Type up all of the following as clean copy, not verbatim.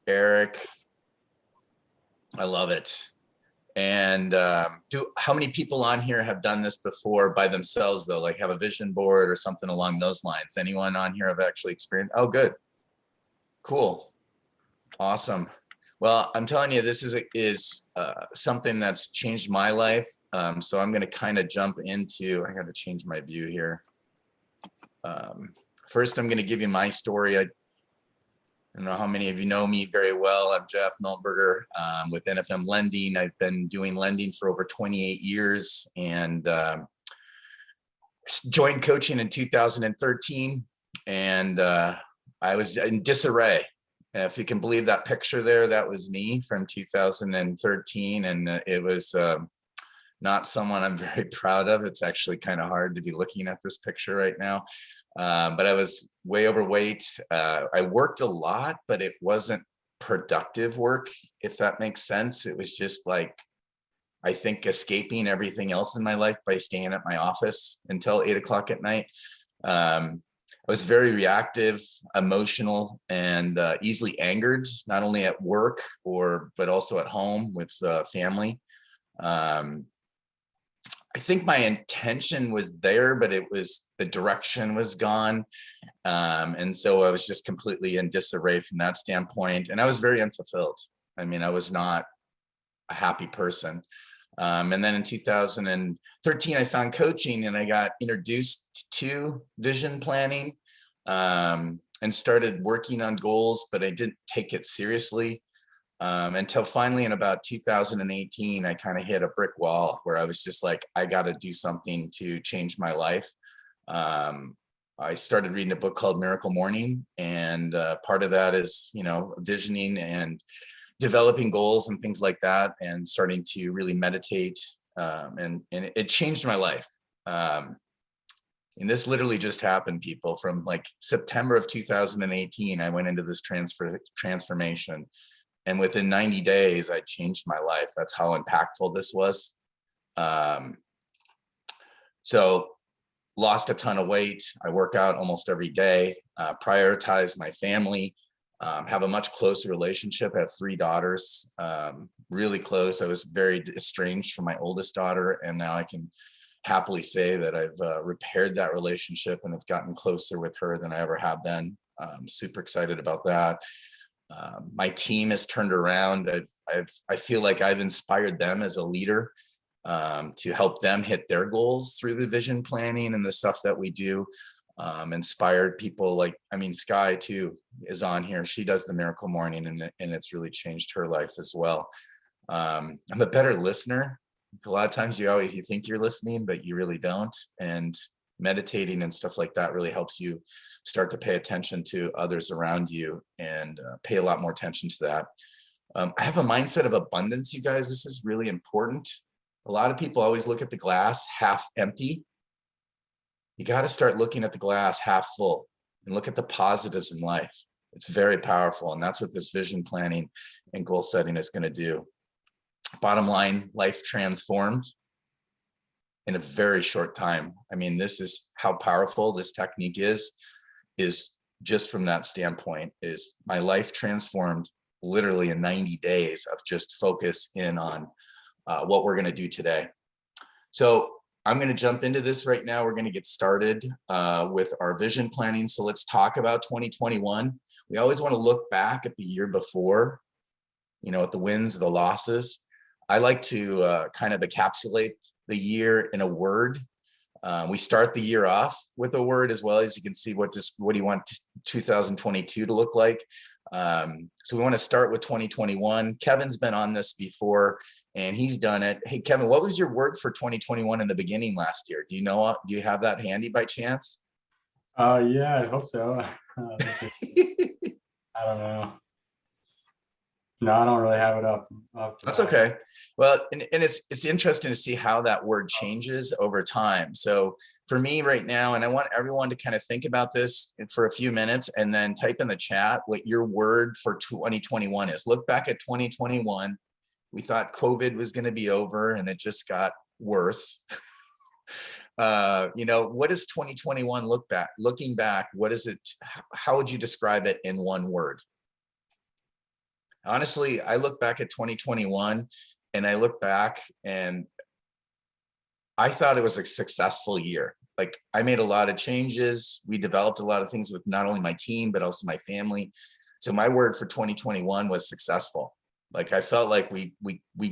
Eric, I love it. And how many people on here have done this before by themselves though? Like have a vision board or something along those lines? Anyone on here have actually experienced? Oh, good. Cool. Awesome. Well, I'm telling you, this is something that's changed my life. So I'm going to kind of jump into, I got to change my view here. First, I'm going to give you my story. I don't know how many of you know me very well. I'm Jeff Miltenberger with NFM Lending. I've been doing lending for over 28 years and joined coaching in 2013. And I was in disarray. If you can believe that picture there, that was me from 2013. And it was not someone I'm very proud of. It's actually kind of hard to be looking at this picture right now. But I was way overweight. I worked a lot, but it wasn't productive work, if that makes sense. It was just like, I think, escaping everything else in my life by staying at my office until 8 o'clock at night. I was very reactive, emotional, and easily angered, not only at work but also at home with family. I think my intention was there, but the direction was gone. And so I was just completely in disarray from that standpoint. And I was very unfulfilled. I mean, I was not a happy person. And then in 2013, I found coaching and I got introduced to vision planning and started working on goals, but I didn't take it seriously. Until finally in about 2018, I kind of hit a brick wall where I was just like, I got to do something to change my life. I started reading a book called Miracle Morning. And part of that is, visioning and developing goals and things like that, and starting to really meditate. And it changed my life. And this literally just happened, people. From like September of 2018, I went into this transformation. And within 90 days, I changed my life. That's how impactful this was. So lost a ton of weight. I work out almost every day, prioritize my family, have a much closer relationship. I have 3 daughters, really close. I was very estranged from my oldest daughter. And now I can happily say that I've repaired that relationship and have gotten closer with her than I ever have been. I'm super excited about that. My team has turned around. I feel like I've inspired them as a leader to help them hit their goals through the vision planning and the stuff that we do. Inspired people like, Sky too is on here. She does the Miracle Morning and it's really changed her life as well. I'm a better listener. A lot of times you think you're listening, but you really don't. And meditating and stuff like that really helps you start to pay attention to others around you and pay a lot more attention to that. I have a mindset of abundance, you guys. This is really important. A lot of people always look at the glass half empty. You got to start looking at the glass half full and look at the positives in life. It's very powerful. And that's what this vision planning and goal setting is going to do. Bottom line, life transformed in a very short time. This is how powerful this technique is just from that standpoint. Is my life transformed literally in 90 days of just focus in on what we're going to do today. So I'm going to jump into this right now. We're going to get started with our vision planning. So let's talk about 2021. We always want to look back at the year before, at the wins, the losses. I like to kind of encapsulate the year in a word. We start the year off with a word as well. As you can see, what do you want 2022 to look like? So we want to start with 2021. Kevin's been on this before and he's done it. Hey, Kevin, what was your word for 2021 in the beginning last year? Do you have that handy by chance? Yeah, I hope so. I don't know. No, I don't really have it up. That's okay. Well, and it's interesting to see how that word changes over time. So for me right now, and I want everyone to kind of think about this for a few minutes and then type in the chat what your word for 2021 is. Look back at 2021. We thought COVID was going to be over and it just got worse. What does 2021 looking back, what is it? How would you describe it in one word? honestly, I look back at 2021 and I look back and I thought it was a successful year. Like I made a lot of changes. We developed a lot of things with not only my team, but also my family. So my word for 2021 was successful. Like I felt like we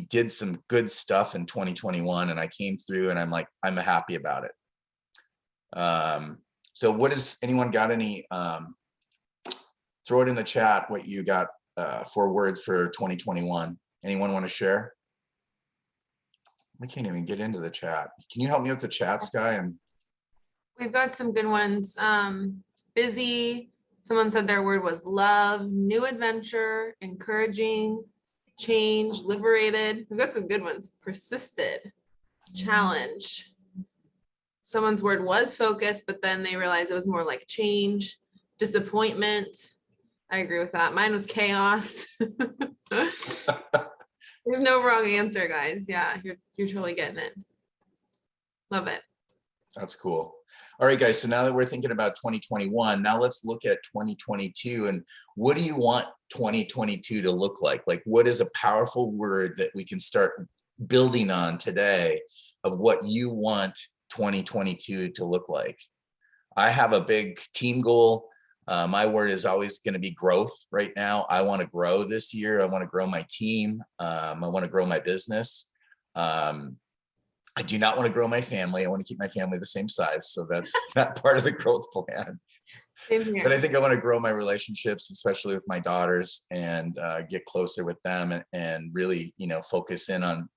did some good stuff in 2021 and I came through and I'm like, I'm happy about it. So what is, anyone got any, throw it in the chat, what you got for words for 2021. Anyone want to share? I can't even get into the chat. Can you help me with the chat, Sky? We've got some good ones. Busy. Someone said their word was love, new adventure, encouraging, change, liberated. We've got some good ones. Persisted, challenge. Someone's word was focus, but then they realized it was more like change, disappointment. I agree with that. Mine was chaos. There's no wrong answer, guys. Yeah, you're totally getting it. Love it. That's cool. All right, guys. So now that we're thinking about 2021, now let's look at 2022 and what do you want 2022 to look like? Like, what is a powerful word that we can start building on today of what you want 2022 to look like? I have a big team goal. My word is always going to be growth right now. I want to grow this year. I want to grow my team. I want to grow my business. I do not want to grow my family. I want to keep my family the same size. So that's not part of the growth plan. Same here. But I think I want to grow my relationships, especially with my daughters, and get closer with them and really, focus in on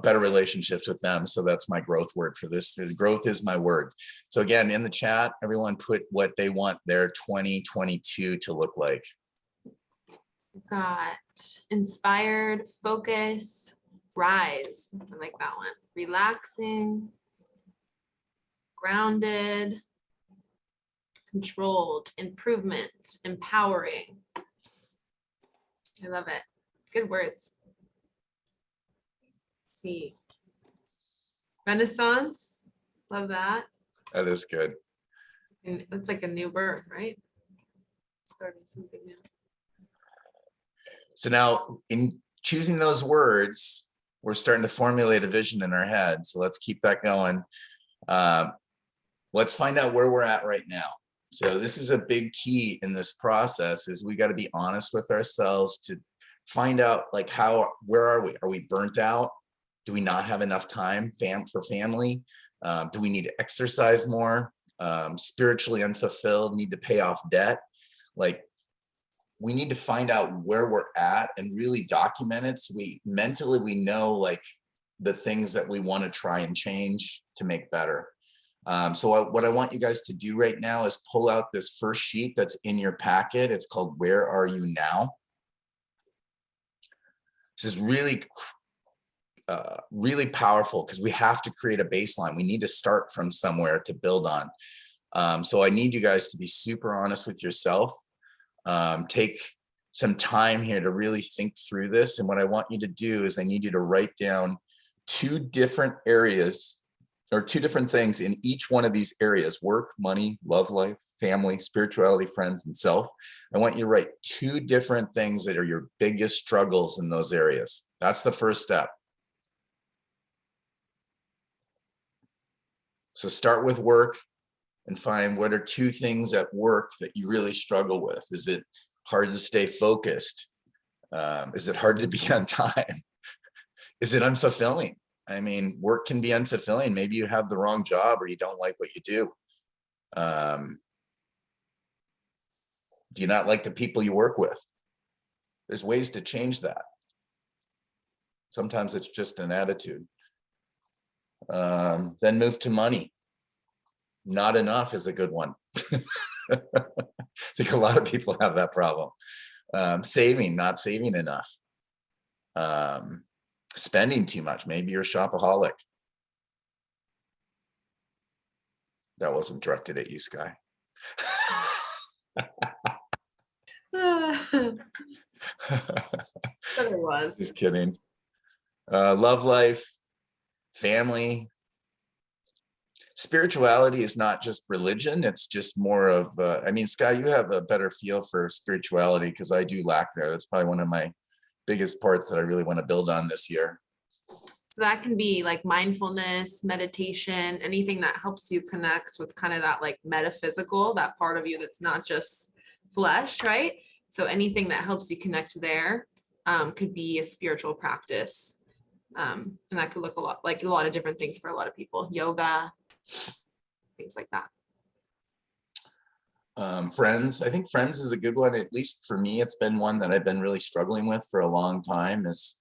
better relationships with them. So that's my growth word for this. Growth is my word. So again, in the chat, everyone put what they want their 2022 to look like. Got inspired, focus, rise. I like that one. Relaxing, grounded, controlled, improvement, empowering. I love it. Good words. Let's see. Renaissance. Love that. That is good. And it's like a new birth, right? Starting something new. So now in choosing those words, we're starting to formulate a vision in our head. So let's keep that going. Let's find out where we're at right now. So this is a big key in this process is we got to be honest with ourselves to find out like where are we? Are we burnt out? Do we not have enough time for family? Do we need to exercise more? Spiritually unfulfilled, need to pay off debt? Like we need to find out where we're at and really document it. So we know like the things that we want to try and change to make better. So what I want you guys to do right now is pull out this first sheet that's in your packet. It's called Where Are You Now? This is really powerful because we have to create a baseline. We need to start from somewhere to build on. So I need you guys to be super honest with yourself. Take some time here to really think through this. And what I want you to do is I need you to write down 2 different areas or 2 different things in each one of these areas: work, money, love life, family, spirituality, friends, and self. I want you to write 2 different things that are your biggest struggles in those areas. That's the first step. So start with work and find what are 2 things at work that you really struggle with. Is it hard to stay focused? Is it hard to be on time? Is it unfulfilling? I mean, work can be unfulfilling. Maybe you have the wrong job or you don't like what you do. Do you not like the people you work with? There's ways to change that. Sometimes it's just an attitude. Then move to money. Not enough is a good one. I think a lot of people have that problem. Saving, not saving enough. Spending too much. Maybe you're a shopaholic. That wasn't directed at you, Sky. But it was. Just kidding. Love life, family. spirituality is not just religion. It's just more of, I mean, Sky, you have a better feel for spirituality because I do lack there. That's probably one of my biggest parts that I really want to build on this year. So that can be like mindfulness, meditation, anything that helps you connect with kind of that like metaphysical, that part of you that's not just flesh, right? So anything that helps you connect there could be a spiritual practice. And that could look a lot like a lot of different things for a lot of people, yoga, things like that. Friends, I think friends is a good one. At least for me, it's been one that I've been really struggling with for a long time. Is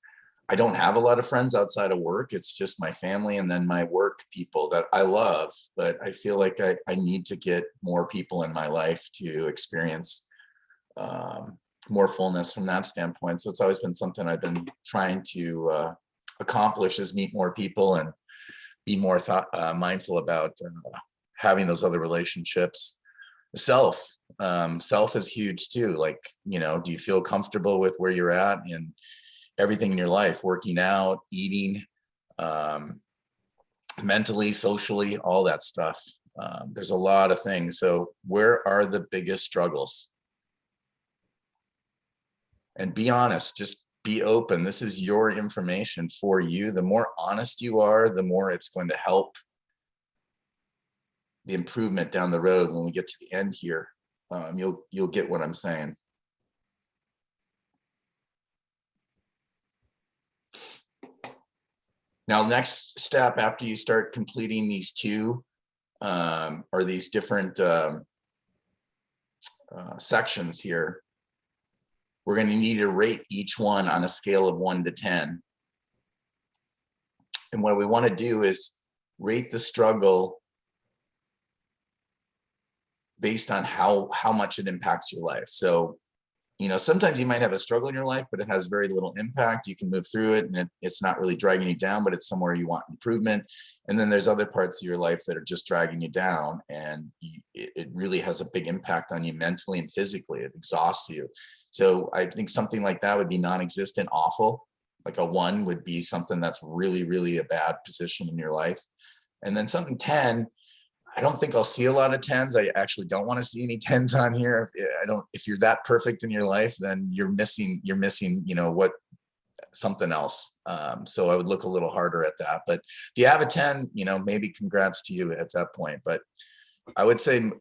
I don't have a lot of friends outside of work. It's just my family and then my work people that I love, but I feel like I need to get more people in my life to experience more fullness from that standpoint. So it's always been something I've been trying to accomplish, is meet more people and be more mindful about having those other relationships. Self is huge too. Like, you know, do you feel comfortable with where you're at and everything in your life, working out, eating, mentally, socially, all that stuff. There's a lot of things. So where are the biggest struggles? And be honest, just be open. This is your information for you. The more honest you are, the more it's going to help the improvement down the road. When we get to the end here, you'll get what I'm saying. Now, next step after you start completing these two or these different sections here, we're going to need to rate each one on a scale of 1 to 10. And what we want to do is rate the struggle based on how much it impacts your life. So, you know, sometimes you might have a struggle in your life, but it has very little impact. You can move through it and it's not really dragging you down, but it's somewhere you want improvement. And then there's other parts of your life that are just dragging you down, and it really has a big impact on you mentally and physically. It exhausts you. So I think something like that would be non-existent, awful. Like a 1 would be something that's really, really a bad position in your life. And then something 10, I don't think I'll see a lot of 10s. I actually don't want to see any 10s on here. If you're that perfect in your life, then you're missing, you know, something else. So I would look a little harder at that. But if you have a 10, you know, maybe congrats to you at that point. But I would say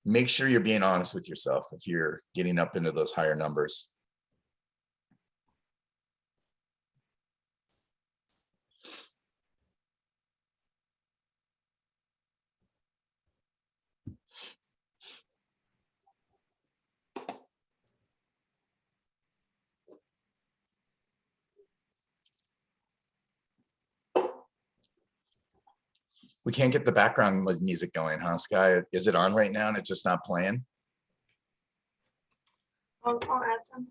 make sure you're being honest with yourself if you're getting up into those higher numbers. We can't get the background music going, huh, Sky? Is it on right now and it's just not playing? I'll add some.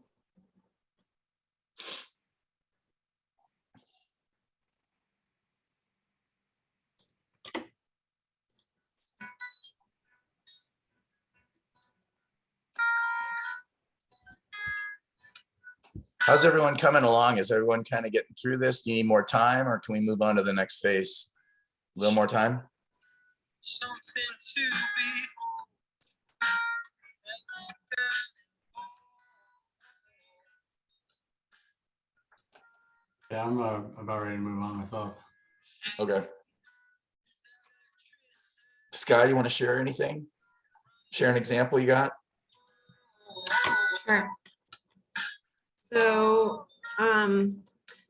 How's everyone coming along? Is everyone kind of getting through this? Do you need more time, or can we move on to the next phase? A little more time? Something to be. Yeah, I'm about ready to move on myself. Okay. Sky, you want to share anything? Share an example you got? Sure. So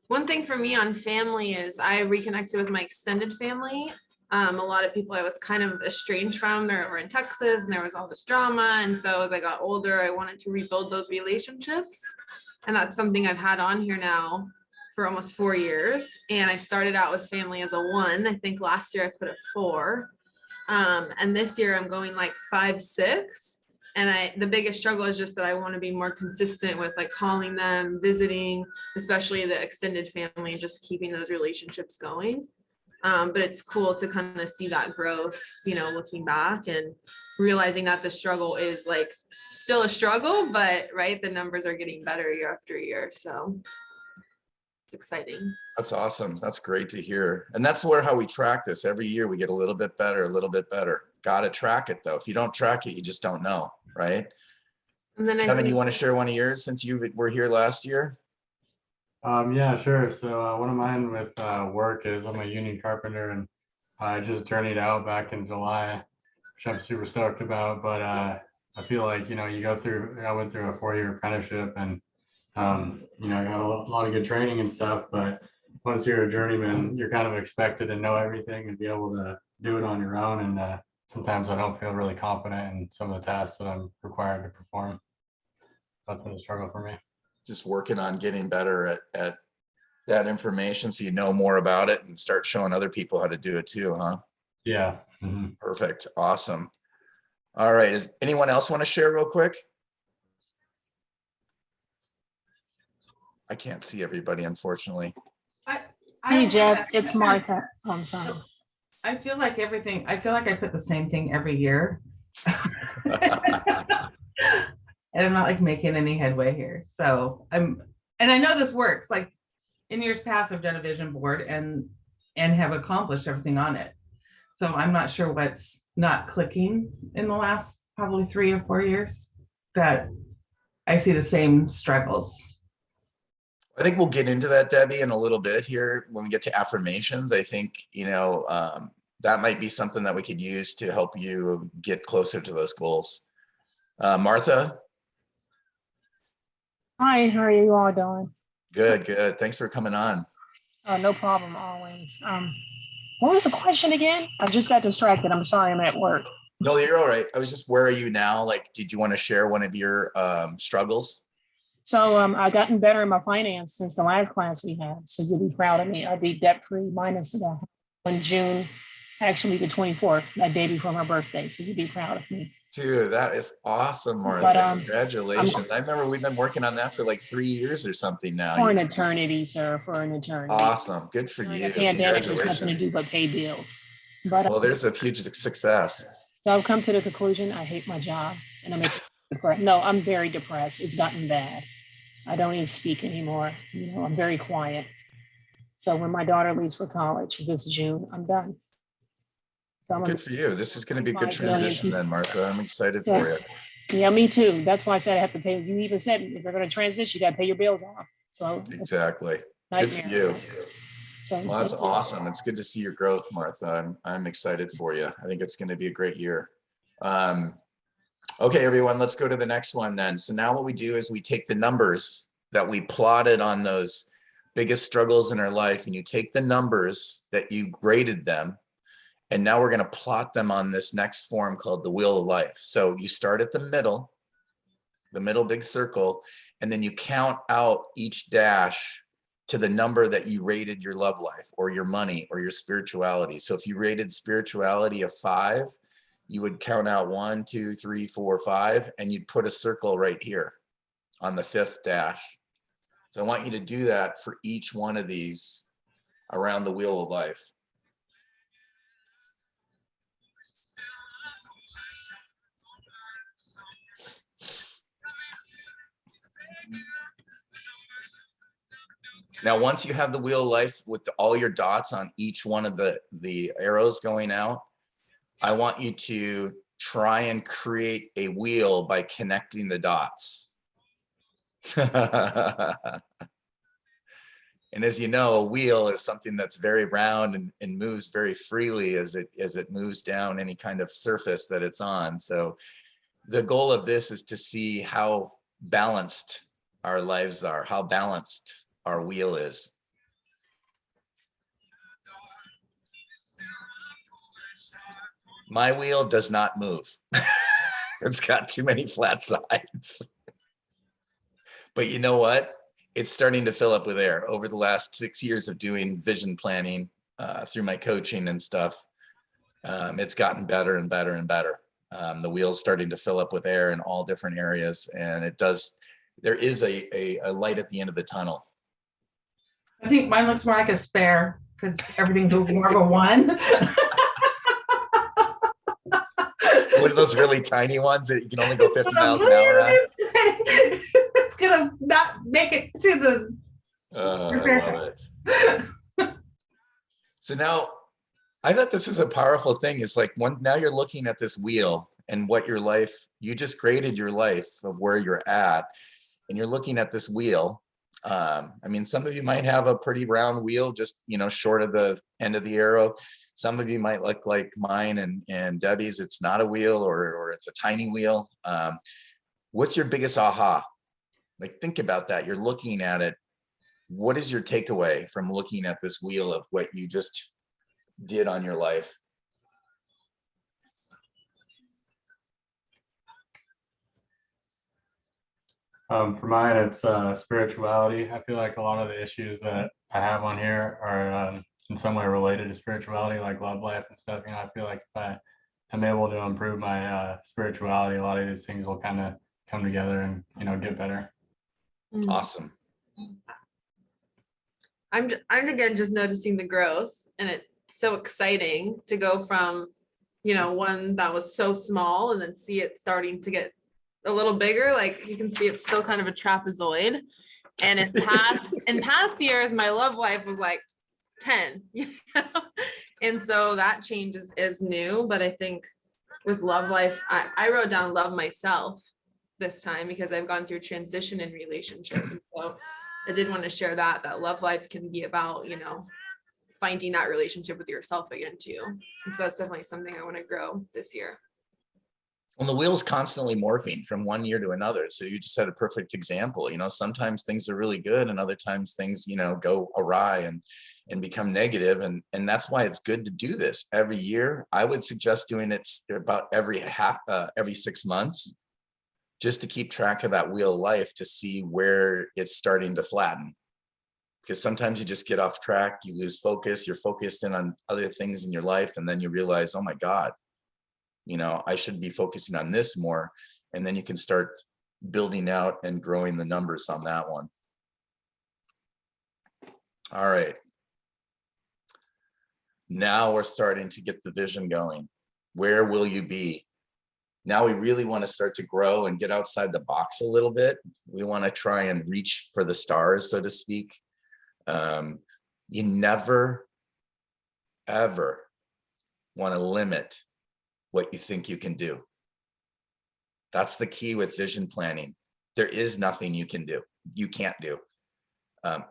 one thing for me on family is I reconnected with my extended family. A lot of people I was kind of estranged from, they were in Texas and there was all this drama. And so as I got older, I wanted to rebuild those relationships. And that's something I've had on here now for almost 4 years. And I started out with family as a 1. I think last year I put a 4. And this year I'm going like 5, 6. And the biggest struggle is just that I want to be more consistent with like calling them, visiting, especially the extended family, just keeping those relationships going. But it's cool to kind of see that growth, you know, looking back and realizing that the struggle is like still a struggle, but right, the numbers are getting better year after year. So It's exciting. That's awesome. That's great to hear. And that's where how we track this. Every year we get a little bit better, a little bit better. Got to track it though. If you don't track it, you just don't know, right? And then I Kevin, you think want to share one of yours since you were here last year? Yeah, sure. So one of mine with work is I'm a union carpenter, and I just journeyed out back in July, which I'm super stoked about. But I feel like, I went through a 4-year apprenticeship, and I got a lot of good training and stuff. But once you're a journeyman, you're kind of expected to know everything and be able to do it on your own. And sometimes I don't feel really confident in some of the tasks that I'm required to perform. That's been a struggle for me. Just working on getting better at that information so you know more about it and start showing other people how to do it too, huh? Yeah. Mhm. Perfect. Awesome. All right. Does anyone else want to share real quick? I can't see everybody, unfortunately. Hey Jeff, it's Martha. Oh, I'm sorry. I feel like I put the same thing every year. And I'm not like making any headway here. So and I know this works. Like in years past, I've done a vision board and have accomplished everything on it. So I'm not sure what's not clicking in the last probably 3 or 4 years that I see the same struggles. I think we'll get into that, Debbie, in a little bit here when we get to affirmations. I think, that might be something that we could use to help you get closer to those goals. Martha? Hi, how are you all doing? Good, good. Thanks for coming on. No problem, always. What was the question again? I just got distracted. I'm sorry, I'm at work. No, you're all right. I was just, where are you now? Like, did you want to share one of your struggles? So I gotten better in my finance since the last class we had. So you'll be proud of me. I'll be debt-free minus the in June, actually the 24th, that day before my birthday. So you'll be proud of me. Dude, that is awesome, Martha. But, congratulations. I remember we've been working on that for like 3 years or something now. For an eternity, sir, for an eternity. Awesome. Good for During you. the pandemic, there's nothing to Congratulations. do but pay bills. But Well, there's a huge success. so I've come to the conclusion I hate my job and I'm depressed. No, I'm very depressed. It's gotten bad. I don't even speak anymore. I'm very quiet. So when my daughter leaves for college this June, I'm done. So Good for you. This is going to be a good 5 billion transition then, Martha. I'm excited for you. Yeah, me too. That's why I said I have to pay. You even said if you're going to transition, you got to pay your bills off. So Exactly. Good for nightmare. you. So Well, that's awesome. It's good to see your growth, Martha. I'm excited for you. I think it's going to be a great year. Okay, everyone, let's go to the next one then. So now what we do is we take the numbers that we plotted on those biggest struggles in our life, and you take the numbers that you graded them, and now we're going to plot them on this next form called the wheel of life. So you start at the middle big circle, and then you count out each dash to the number that you rated your love life or your money or your spirituality. So if you rated spirituality a 5, you would count out 1, 2, 3, 4, 5, and you'd put a circle right here on the 5th dash. So I want you to do that for each one of these around the wheel of life. Now, once you have the wheel of life with all your dots on each one of the arrows going out, I want you to try and create a wheel by connecting the dots. And as you know, a wheel is something that's very round and moves very freely as it moves down any kind of surface that it's on. So the goal of this is to see how balanced our lives are, how balanced our wheel is. My wheel does not move. It's got too many flat sides. But you know what? It's starting to fill up with air. Over the last 6 years of doing vision planning through my coaching and stuff, it's gotten better and better and better. The wheel's starting to fill up with air in all different areas, and there is a light at the end of the tunnel. I think mine looks more like a spare because everything goes more of a 1. What are those really tiny ones that you can only go 50 miles an hour on? It's gonna not make it to the I love it. So now I thought this was a powerful thing. It's like now you're looking at this wheel and what your life, you just graded your life of where you're at, and you're looking at this wheel. I mean, some of you might have a pretty round wheel, just, short of the end of the arrow. Some of you might look like mine and Debbie's. It's not a wheel, or it's a tiny wheel. What's your biggest aha? Like, think about that. You're looking at it. What is your takeaway from looking at this wheel of what you just did on your life? For mine, it's spirituality. I feel like a lot of the issues that I have on here are in some way related to spirituality, like love life and stuff. I feel like if I am able to improve my spirituality, a lot of these things will kind of come together and get better. Awesome. I'm again just noticing the growth, and it's so exciting to go from, one that was so small and then see it starting to get a little bigger. Like, you can see it's still kind of a trapezoid. And in past years, my love life was like 10, and so that change is new. But I think with love life, I wrote down love myself this time because I've gone through transition in relationship. So I did want to share that love life can be about, finding that relationship with yourself again too. And so that's definitely something I want to grow this year. Well, the wheel's constantly morphing from one year to another. So you just had a perfect example. Sometimes things are really good, and other times things, go awry and become negative. And that's why it's good to do this every year. I would suggest doing it about every 6 months, just to keep track of that wheel of life, to see where it's starting to flatten. Because sometimes you just get off track, you lose focus, you're focused in on other things in your life, and then you realize, oh my God, I should be focusing on this more. And then you can start building out and growing the numbers on that one. All right. Now we're starting to get the vision going. Where will you be? Now we really want to start to grow and get outside the box a little bit. We want to try and reach for the stars, so to speak. You never, ever want to limit what you think you can do. That's the key with vision planning. There is nothing you can't do.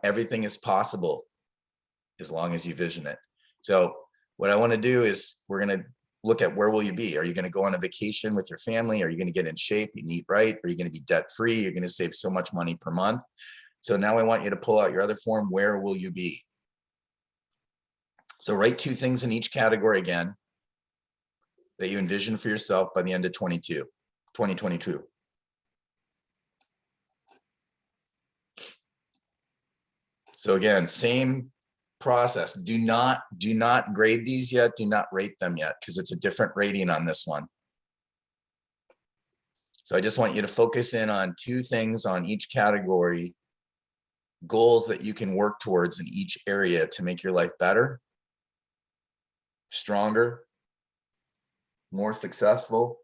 Everything is possible as long as you vision it. So what I want to do is we're going to look at where will you be? Are you going to go on a vacation with your family? Are you going to get in shape and eat right? Are you going to be debt free? You're going to save so much money per month. So now I want you to pull out your other form. Where will you be? So write 2 things in each category again that you envision for yourself by the end of 2022. So again, same process. Do not grade these yet. Do not rate them yet, because it's a different rating on this one. So I just want you to focus in on 2 things on each category, goals that you can work towards in each area to make your life better, stronger, more successful,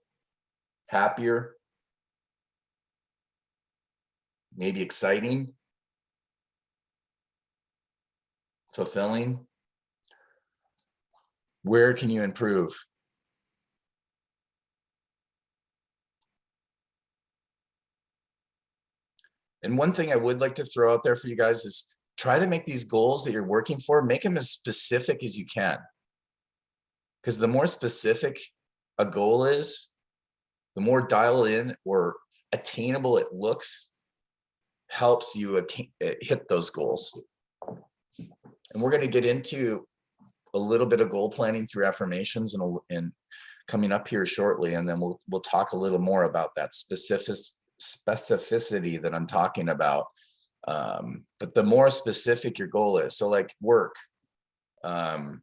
happier, maybe exciting, fulfilling. Where can you improve? And one thing I would like to throw out there for you guys is try to make these goals that you're working for, make them as specific as you can. Because the more specific a goal is, the more dialed in or attainable it looks, helps you hit those goals. And we're going to get into a little bit of goal planning through affirmations and coming up here shortly, and then we'll talk a little more about that specificity that I'm talking about. But the more specific your goal is, so like work, I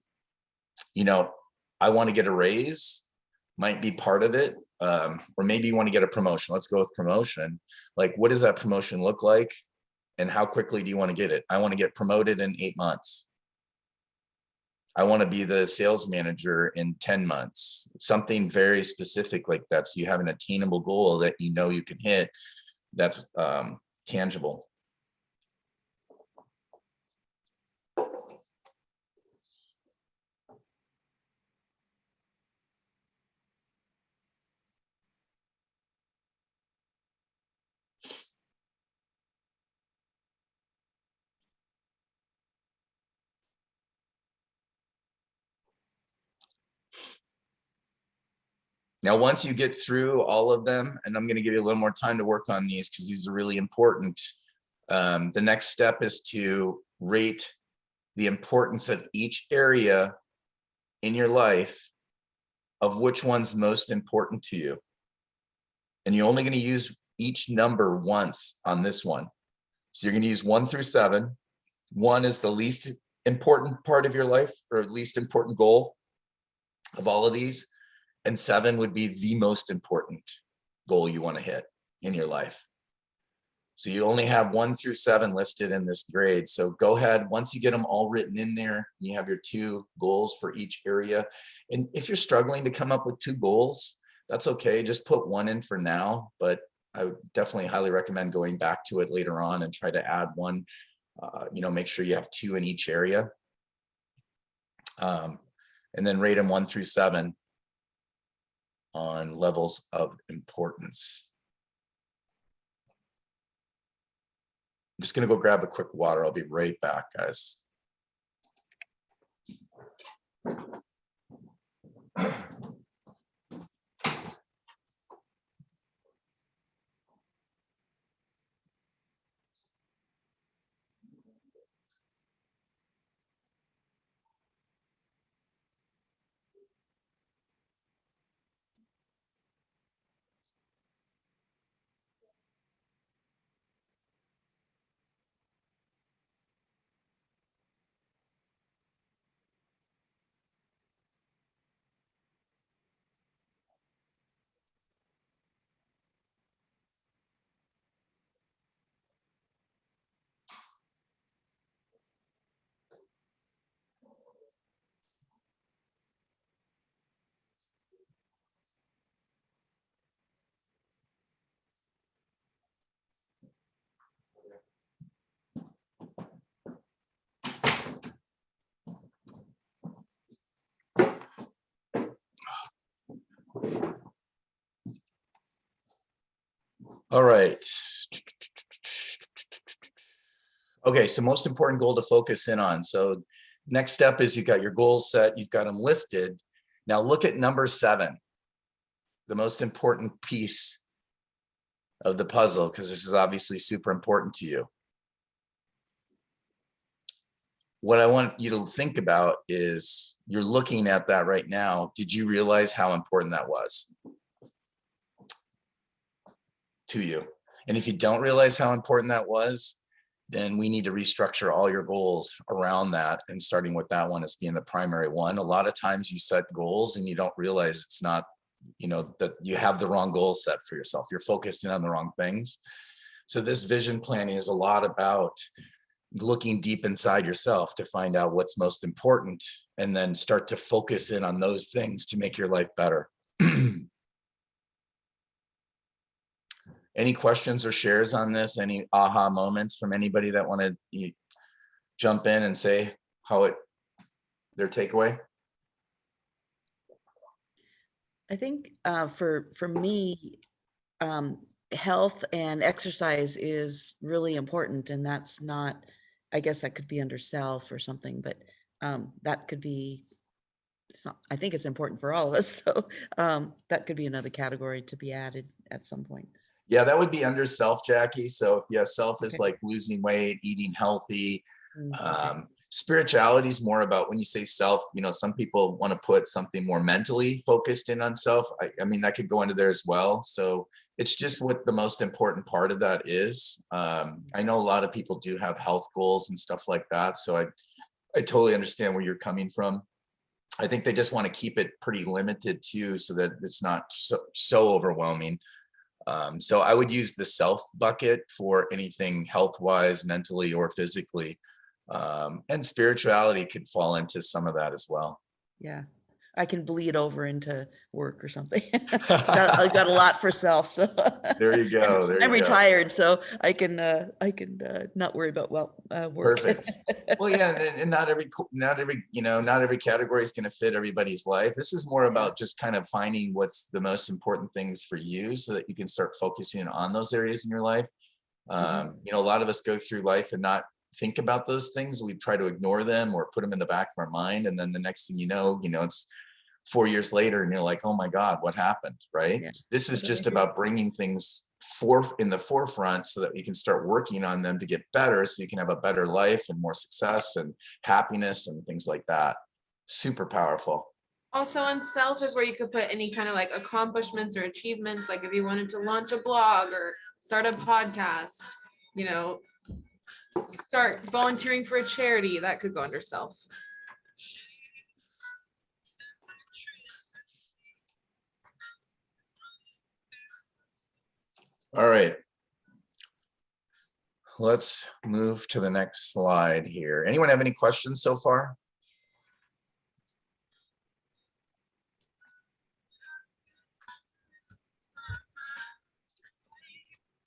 want to get a raise, might be part of it. Or maybe you want to get a promotion. Let's go with promotion. Like, what does that promotion look like? And how quickly do you want to get it? I want to get promoted in 8 months. I want to be the sales manager in 10 months. Something very specific like that. So you have an attainable goal that you can hit, that's tangible. Now, once you get through all of them, and I'm going to give you a little more time to work on these because these are really important. The next step is to rate the importance of each area in your life of which one's most important to you. And you're only going to use each number once on this one. So you're going to use 1 through 7. 1 is the least important part of your life, or least important goal of all of these. And 7 would be the most important goal you want to hit in your life. So you only have 1 through 7 listed in this grade. So go ahead, once you get them all written in there, you have your 2 goals for each area. And if you're struggling to come up with 2 goals, that's okay. Just put 1 in for now, but I would definitely highly recommend going back to it later on and try to add 1, make sure you have 2 in each area. And then rate them 1 through 7 on levels of importance. I'm just gonna go grab a quick water. I'll be right back, guys. All right. Okay, so most important goal to focus in on. So next step is you've got your goals set, you've got them listed. Now look at number 7, the most important piece of the puzzle, because this is obviously super important to you. What I want you to think about is you're looking at that right now. Did you realize how important that was to you? And if you don't realize how important that was, then we need to restructure all your goals around that, and starting with that one as being the primary one. A lot of times you set goals and you don't realize it's not, that you have the wrong goal set for yourself. You're focused in on the wrong things. So this vision planning is a lot about looking deep inside yourself to find out what's most important, and then start to focus in on those things to make your life better. Any questions or shares on this? Any aha moments from anybody that want to jump in and say their takeaway? I think for me, health and exercise is really important, and that's not, I guess that could be under self or something, but that could be, I think it's important for all of us. So that could be another category to be added at some point. Yeah, that would be under self, Jackie. So if self is Okay. like losing weight, eating healthy. Okay. Spirituality is more about, when you say self, some people want to put something more mentally focused in on self. I mean, that could go into there as well. So it's just what the most important part of that is. I know a lot of people do have health goals and stuff like that. So I totally understand where you're coming from. I think they just want to keep it pretty limited too, so that it's not so overwhelming. So I would use the self bucket for anything health-wise, mentally or physically. And spirituality could fall into some of that as well. Yeah, I can bleed over into work or something. I got a lot for self, so There you go. There I'm you go. retired, so I can not worry about work. Perfect. Well, yeah, and not every category is going to fit everybody's life. This is more about just kind of finding what's the most important things for you, so that you can start focusing on those areas in your life. A lot of us go through life and not think about those things. We try to ignore them or put them in the back of our mind, and then the next thing it's 4 years later and you're like, oh my God, what happened, right? Yeah. This is Totally just agree. about bringing things in the forefront so that you can start working on them to get better, so you can have a better life and more success and happiness and things like that. Super powerful. Also on self is where you could put any kind of like accomplishments or achievements, like if you wanted to launch a blog or start a podcast, you know, start volunteering for a charity, that could go under self. All right. Let's move to the next slide here. Anyone have any questions so far?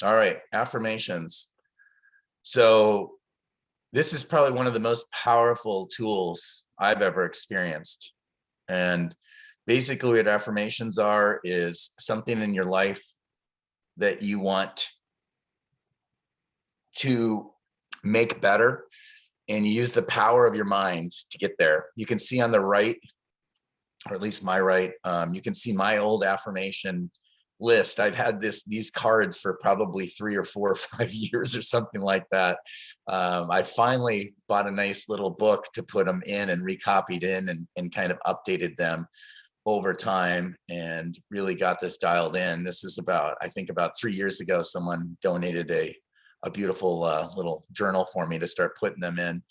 All right, affirmations. So this is probably one of the most powerful tools I've ever experienced. And basically what affirmations are is something in your life that you want to make better, and you use the power of your mind to get there. You can see on the right, or at least my right, you can see my old affirmation list. I've had these cards for probably 3 or 4 or 5 years or something like that. I finally bought a nice little book to put them in and recopied in and kind of updated them over time and really got this dialed in. This is about, I think about 3 years ago, someone donated a beautiful little journal for me to start putting them in.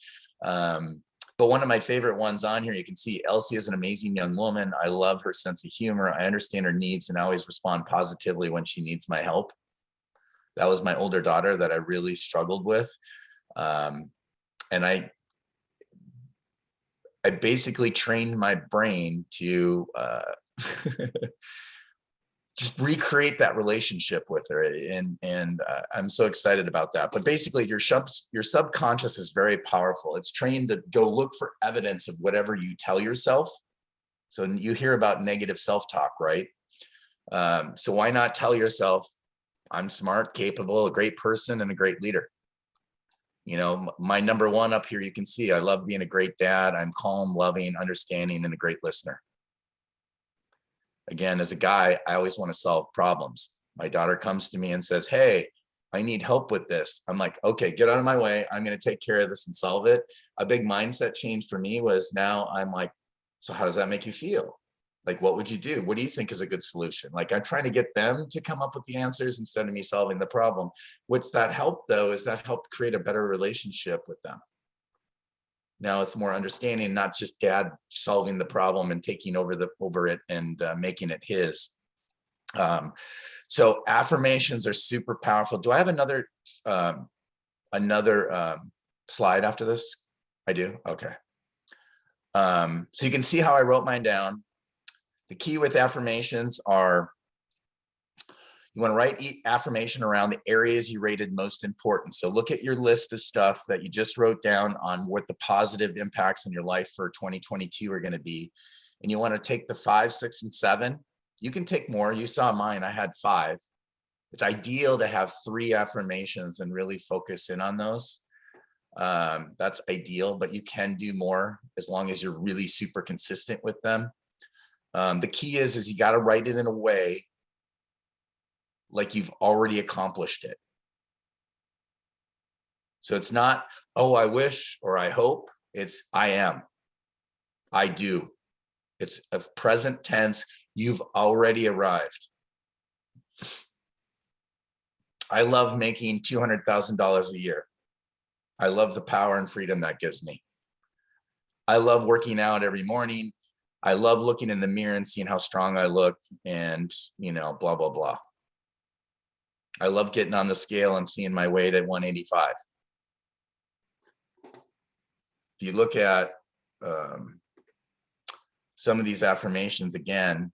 But one of my favorite ones on here, you can see Elsie is an amazing young woman. I love her sense of humor. I understand her needs and I always respond positively when she needs my help. That was my older daughter that I really struggled with. And I basically trained my brain to just recreate that relationship with her. And I'm so excited about that. But basically your subconscious is very powerful. It's trained to go look for evidence of whatever you tell yourself. So you hear about negative self-talk, right? So why not tell yourself, I'm smart, capable, a great person, and a great leader? You know, my number one up here, you can see, I love being a great dad. I'm calm, loving, understanding, and a great listener. Again, as a guy, I always want to solve problems. My daughter comes to me and says, hey, I need help with this. I'm like, okay, get out of my way. I'm going to take care of this and solve it. A big mindset change for me was now I'm like, so how does that make you feel? Like, what would you do? What do you think is a good solution? Like, I'm trying to get them to come up with the answers instead of me solving the problem. What's that helped though, is that helped create a better relationship with them. Now it's more understanding, not just dad solving the problem and taking over it and making it his. So affirmations are super powerful. Do I have another slide after this? I do. Okay. So you can see how I wrote mine down. The key with affirmations are, you want to write each affirmation around the areas you rated most important. So look at your list of stuff that you just wrote down on what the positive impacts in your life for 2022 are going to be. And you want to take the 5, 6, and 7. You can take more. You saw mine. I had 5. It's ideal to have 3 affirmations and really focus in on those. That's ideal, but you can do more as long as you're really super consistent with them. The key is you got to write it in a way like you've already accomplished it. So it's not, oh, I wish, or I hope. It's, I am, I do. It's a present tense. You've already arrived. I love making $200,000 a year. I love the power and freedom that gives me. I love working out every morning. I love looking in the mirror and seeing how strong I look and, you know, blah, blah, blah. I love getting on the scale and seeing my weight at 185. If you look at some of these affirmations again,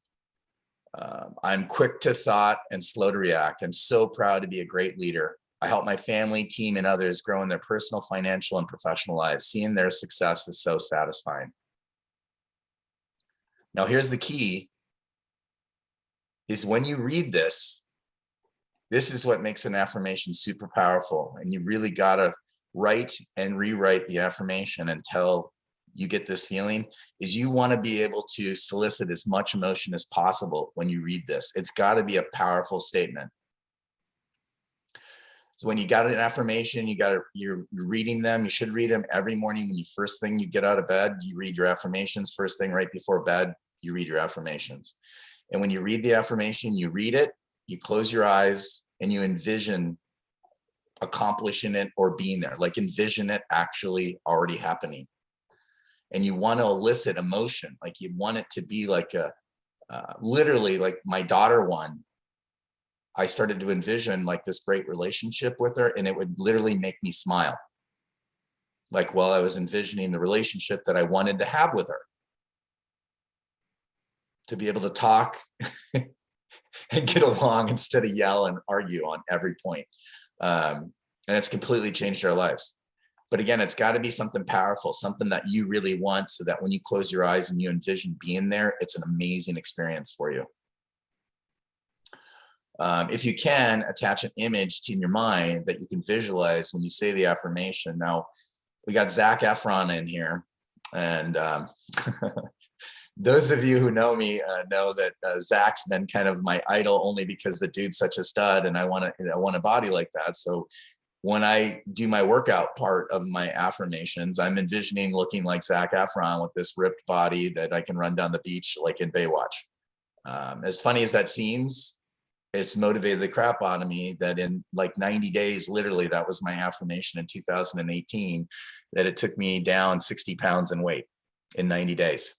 I'm quick to thought and slow to react. I'm so proud to be a great leader. I help my family, team, and others grow in their personal, financial, and professional lives. Seeing their success is so satisfying. Now, here's the key, is when you read this, this is what makes an affirmation super powerful. And you really got to write and rewrite the affirmation until you get this feeling, is you want to be able to solicit as much emotion as possible when you read this. It's got to be a powerful statement. So when you got an affirmation, you're reading them. You should read them every morning when you first thing you get out of bed. You read your affirmations. First thing right before bed, you read your affirmations. And when you read the affirmation, you read it, you close your eyes, and you envision accomplishing it or being there. Like envision it actually already happening. And you want to elicit emotion. Like you want it to be like literally like my daughter one. I started to envision like this great relationship with her, and it would literally make me smile. Like while I was envisioning the relationship that I wanted to have with her. To be able to talk and get along instead of yell and argue on every point. And it's completely changed our lives. But again, it's got to be something powerful, something that you really want, so that when you close your eyes and you envision being there, it's an amazing experience for you. If you can, attach an image to your mind that you can visualize when you say the affirmation. Now, we got Zac Efron in here, and those of you who know me know that Zac's been kind of my idol, only because the dude's such a stud, and I want a body like that. So when I do my workout part of my affirmations, I'm envisioning looking like Zac Efron with this ripped body that I can run down the beach like in Baywatch. As funny as that seems, it's motivated the crap out of me that in like 90 days, literally, that was my affirmation in 2018, that it took me down 60 pounds in weight in 90 days.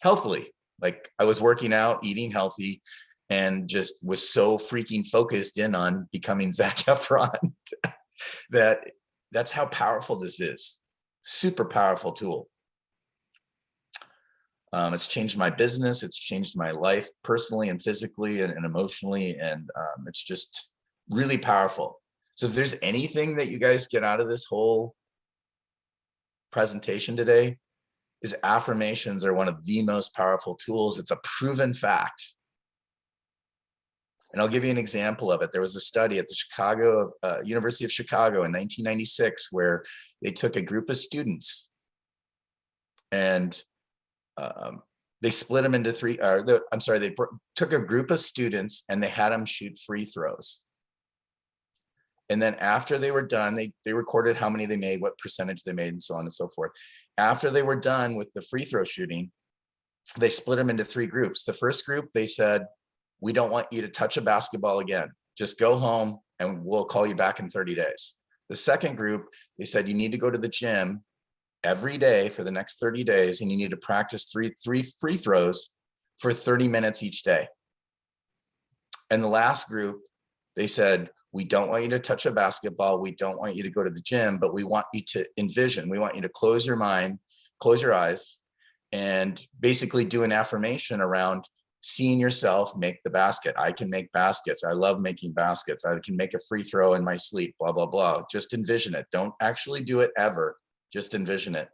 Healthily. Like I was working out, eating healthy, and just was so freaking focused in on becoming Zac Efron that's how powerful this is. Super powerful tool. It's changed my business. It's changed my life personally and physically and emotionally. And it's just really powerful. So if there's anything that you guys get out of this whole presentation today, is affirmations are one of the most powerful tools. It's a proven fact. And I'll give you an example of it. There was a study at the University of Chicago in 1996, where they took a group of students and they split them into three, they took a group of students and they had them shoot free throws. And then after they were done, they recorded how many they made, what percentage they made, and so on and so forth. After they were done with the free throw shooting, they split them into three groups. The first group, they said, we don't want you to touch a basketball again. Just go home and we'll call you back in 30 days. The second group, they said, you need to go to the gym every day for the next 30 days, and you need to practice three free throws for 30 minutes each day. And the last group, they said, we don't want you to touch a basketball. We don't want you to go to the gym, but we want you to envision. We want you to close your mind, close your eyes, and basically do an affirmation around seeing yourself make the basket. I can make baskets. I love making baskets. I can make a free throw in my sleep, blah, blah, blah. Just envision it. Don't actually do it ever. Just envision it.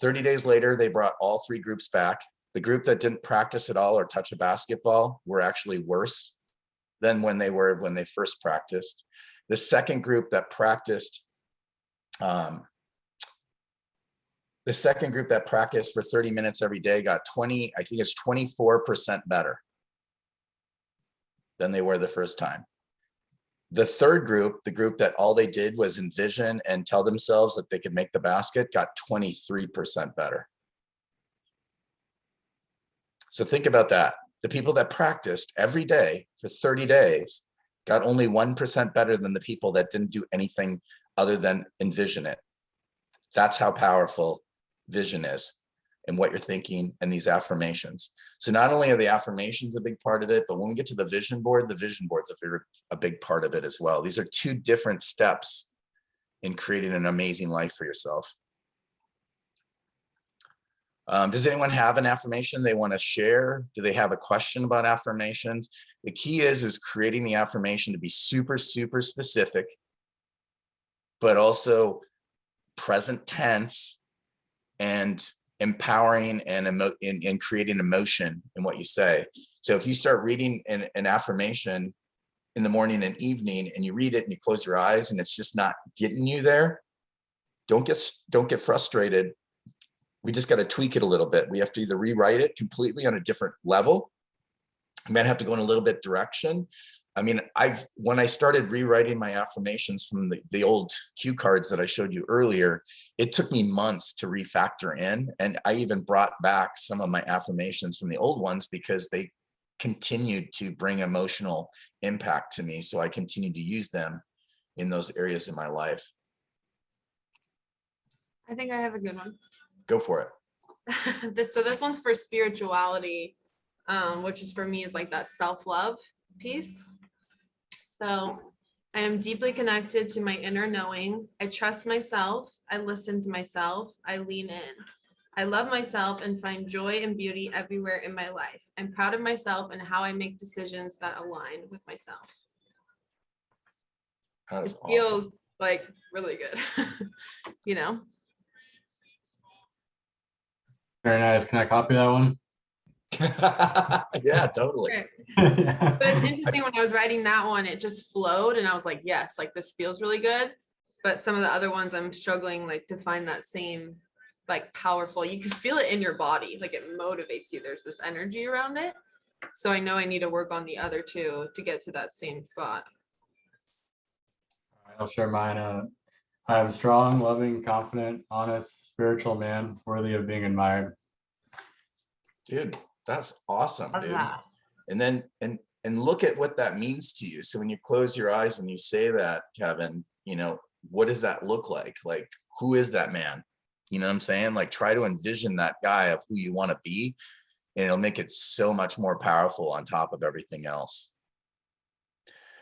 30 days later, they brought all three groups back. The group that didn't practice at all or touch a basketball were actually worse than when they first practiced. The second group that practiced, for 30 minutes every day got 24% better than they were the first time. The third group, the group that all they did was envision and tell themselves that they could make the basket, got 23% better. So think about that. The people that practiced every day for 30 days got only 1% better than the people that didn't do anything other than envision it. That's how powerful vision is and what you're thinking and these affirmations. So not only are the affirmations a big part of it, but when we get to the vision board's a big part of it as well. These are two different steps in creating an amazing life for yourself. Does anyone have an affirmation they want to share? Do they have a question about affirmations? The key is creating the affirmation to be super, super specific, but also present tense and empowering and creating emotion in what you say. So if you start reading an affirmation in the morning and evening, and you read it and you close your eyes and it's just not getting you there, don't get frustrated. we just got to tweak it a little bit. We have to either rewrite it completely on a different level. We might have to go in a little bit direction. I mean, when I started rewriting my affirmations from the old cue cards that I showed you earlier, it took me months to refactor in. And I even brought back some of my affirmations from the old ones because they continued to bring emotional impact to me. So I continued to use them in those areas in my life. I think I have a good one. Go for it. This one's for spirituality, which is for me is like that self-love piece. So I am deeply connected to my inner knowing. I trust myself. I listen to myself. I lean in. I love myself and find joy and beauty everywhere in my life. I'm proud of myself and how I make decisions that align with myself. That is It awesome. feels like really good, you know? Very nice. Can I copy that one? Yeah, totally. Right. Yeah. But it's interesting when I was writing that one, it just flowed and I was like, yes, like this feels really good. But some of the other ones I'm struggling like to find that same like powerful, you can feel it in your body, like it motivates you. There's this energy around it. So I know I need to work on the other two to get to that same spot. I'll share mine. I am strong, loving, confident, honest, spiritual man, worthy of being admired. Dude, that's awesome, Love dude. that. And then and look at what that means to you. So when you close your eyes and you say that, Kevin, you know, what does that look like? Like, who is that man? You know what I'm saying? Like, try to envision that guy of who you want to be, and it'll make it so much more powerful on top of everything else.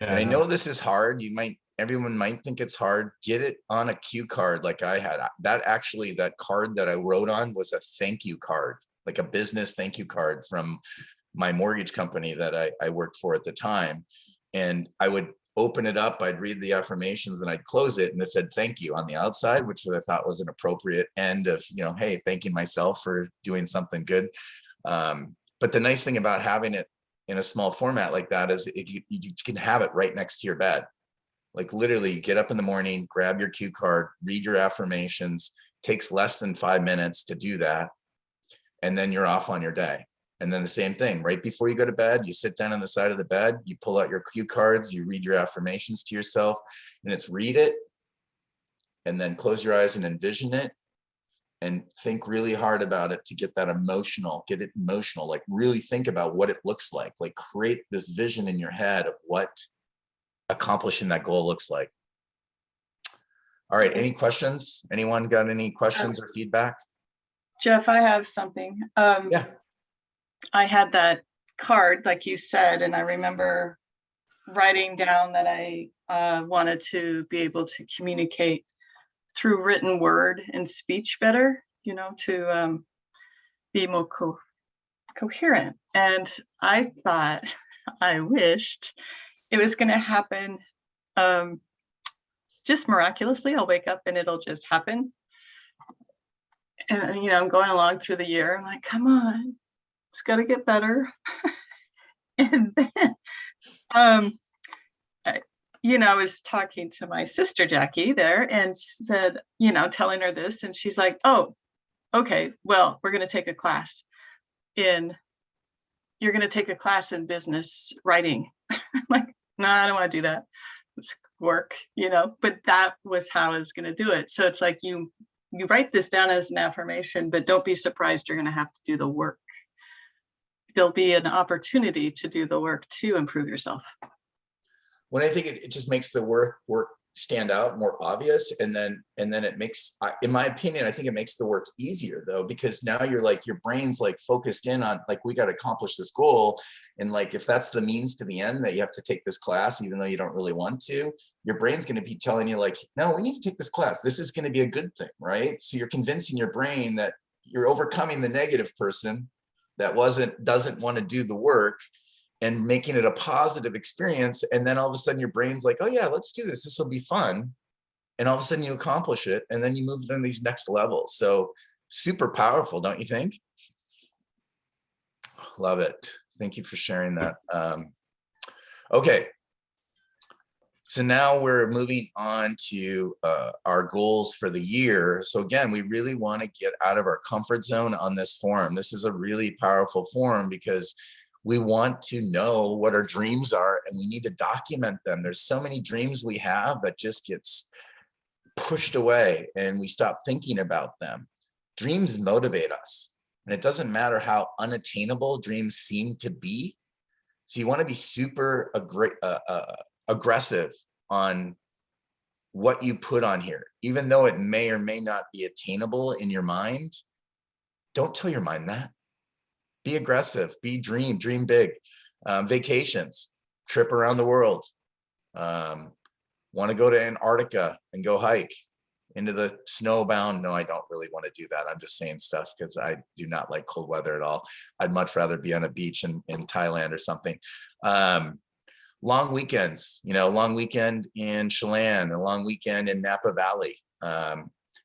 Yeah, And I know this is hard. Everyone might think it's hard. Get it on a cue card like I had. That card that I wrote on was a thank you card, like a business thank you card from my mortgage company that I worked for at the time. And I would open it up, I'd read the affirmations and I'd close it and it said thank you on the outside, which I thought was an appropriate end of, you know, hey, thanking myself for doing something good. But the nice thing about having it in a small format like that is you can have it right next to your bed. Like literally get up in the morning, grab your cue card, read your affirmations, takes less than 5 minutes to do that. And then you're off on your day. And then the same thing, right before you go to bed, you sit down on the side of the bed, you pull out your cue cards, you read your affirmations to yourself, and it's read it, and then close your eyes and envision it, and think really hard about it to get that emotional, get it emotional, like really think about what it looks like create this vision in your head of what accomplishing that goal looks like. All right, any questions? Anyone got any questions or feedback? Jeff, I have something. Yeah. I had that card, like you said, and I remember writing down that I wanted to be able to communicate through written word and speech better, you know, to be more coherent. And I thought, I wished it was going to happen just miraculously. I'll wake up and it'll just happen. And, you know, I'm going along through the year. I'm like, come on, it's got to get better. And then, you know, I was talking to my sister, Jackie, there, and she said, you know, telling her this, and she's like, oh, okay, well, we're going to take a class in business writing. I'm like, no, I don't want to do that. It's work, you know, but that was how I was going to do it. So it's like you write this down as an affirmation, but don't be surprised you're going to have to do the work. There'll be an opportunity to do the work to improve yourself. When I think it just makes the work stand out, more obvious, and then it makes, in my opinion, I think it makes the work easier though, because now you're like, your brain's like focused in on like, we got to accomplish this goal, and like if that's the means to the end, that you have to take this class even though you don't really want to, your brain's going to be telling you like, no, we need to take this class, this is going to be a good thing, right? So you're convincing your brain that you're overcoming the negative person that doesn't want to do the work, and making it a positive experience. And then all of a sudden your brain's like, oh yeah, let's do this. This will be fun. And all of a sudden you accomplish it. And then you move to these next levels. So super powerful, don't you think? Love it. Thank you for sharing that. Okay. So now we're moving on to our goals for the year. So again, we really want to get out of our comfort zone on this forum. This is a really powerful forum because we want to know what our dreams are and we need to document them. There's so many dreams we have that just gets pushed away and we stop thinking about them. Dreams motivate us, and it doesn't matter how unattainable dreams seem to be. So you want to be super aggressive on what you put on here, even though it may or may not be attainable in your mind. Don't tell your mind that. Be aggressive, dream big. Vacations, trip around the world. Want to go to Antarctica and go hike into the snowbound? No, I don't really want to do that. I'm just saying stuff because I do not like cold weather at all. I'd much rather be on a beach in Thailand or something. Long weekends, long weekend in Chelan, a long weekend in Napa Valley.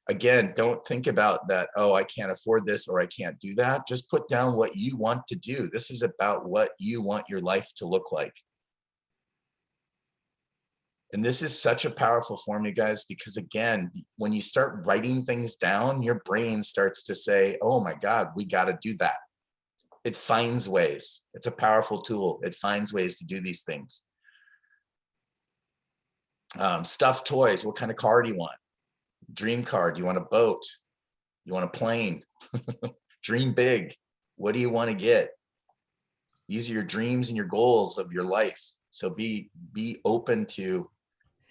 Again, don't think about that, oh, I can't afford this or I can't do that. Just put down what you want to do. This is about what you want your life to look like. And this is such a powerful form, you guys, because again, when you start writing things down, your brain starts to say, oh my God, we got to do that. It finds ways. It's a powerful tool. It finds ways to do these things. Stuffed toys. What kind of car do you want? Dream car. Do you want a boat? You want a plane? Dream big. What do you want to get? These are your dreams and your goals of your life. So be open to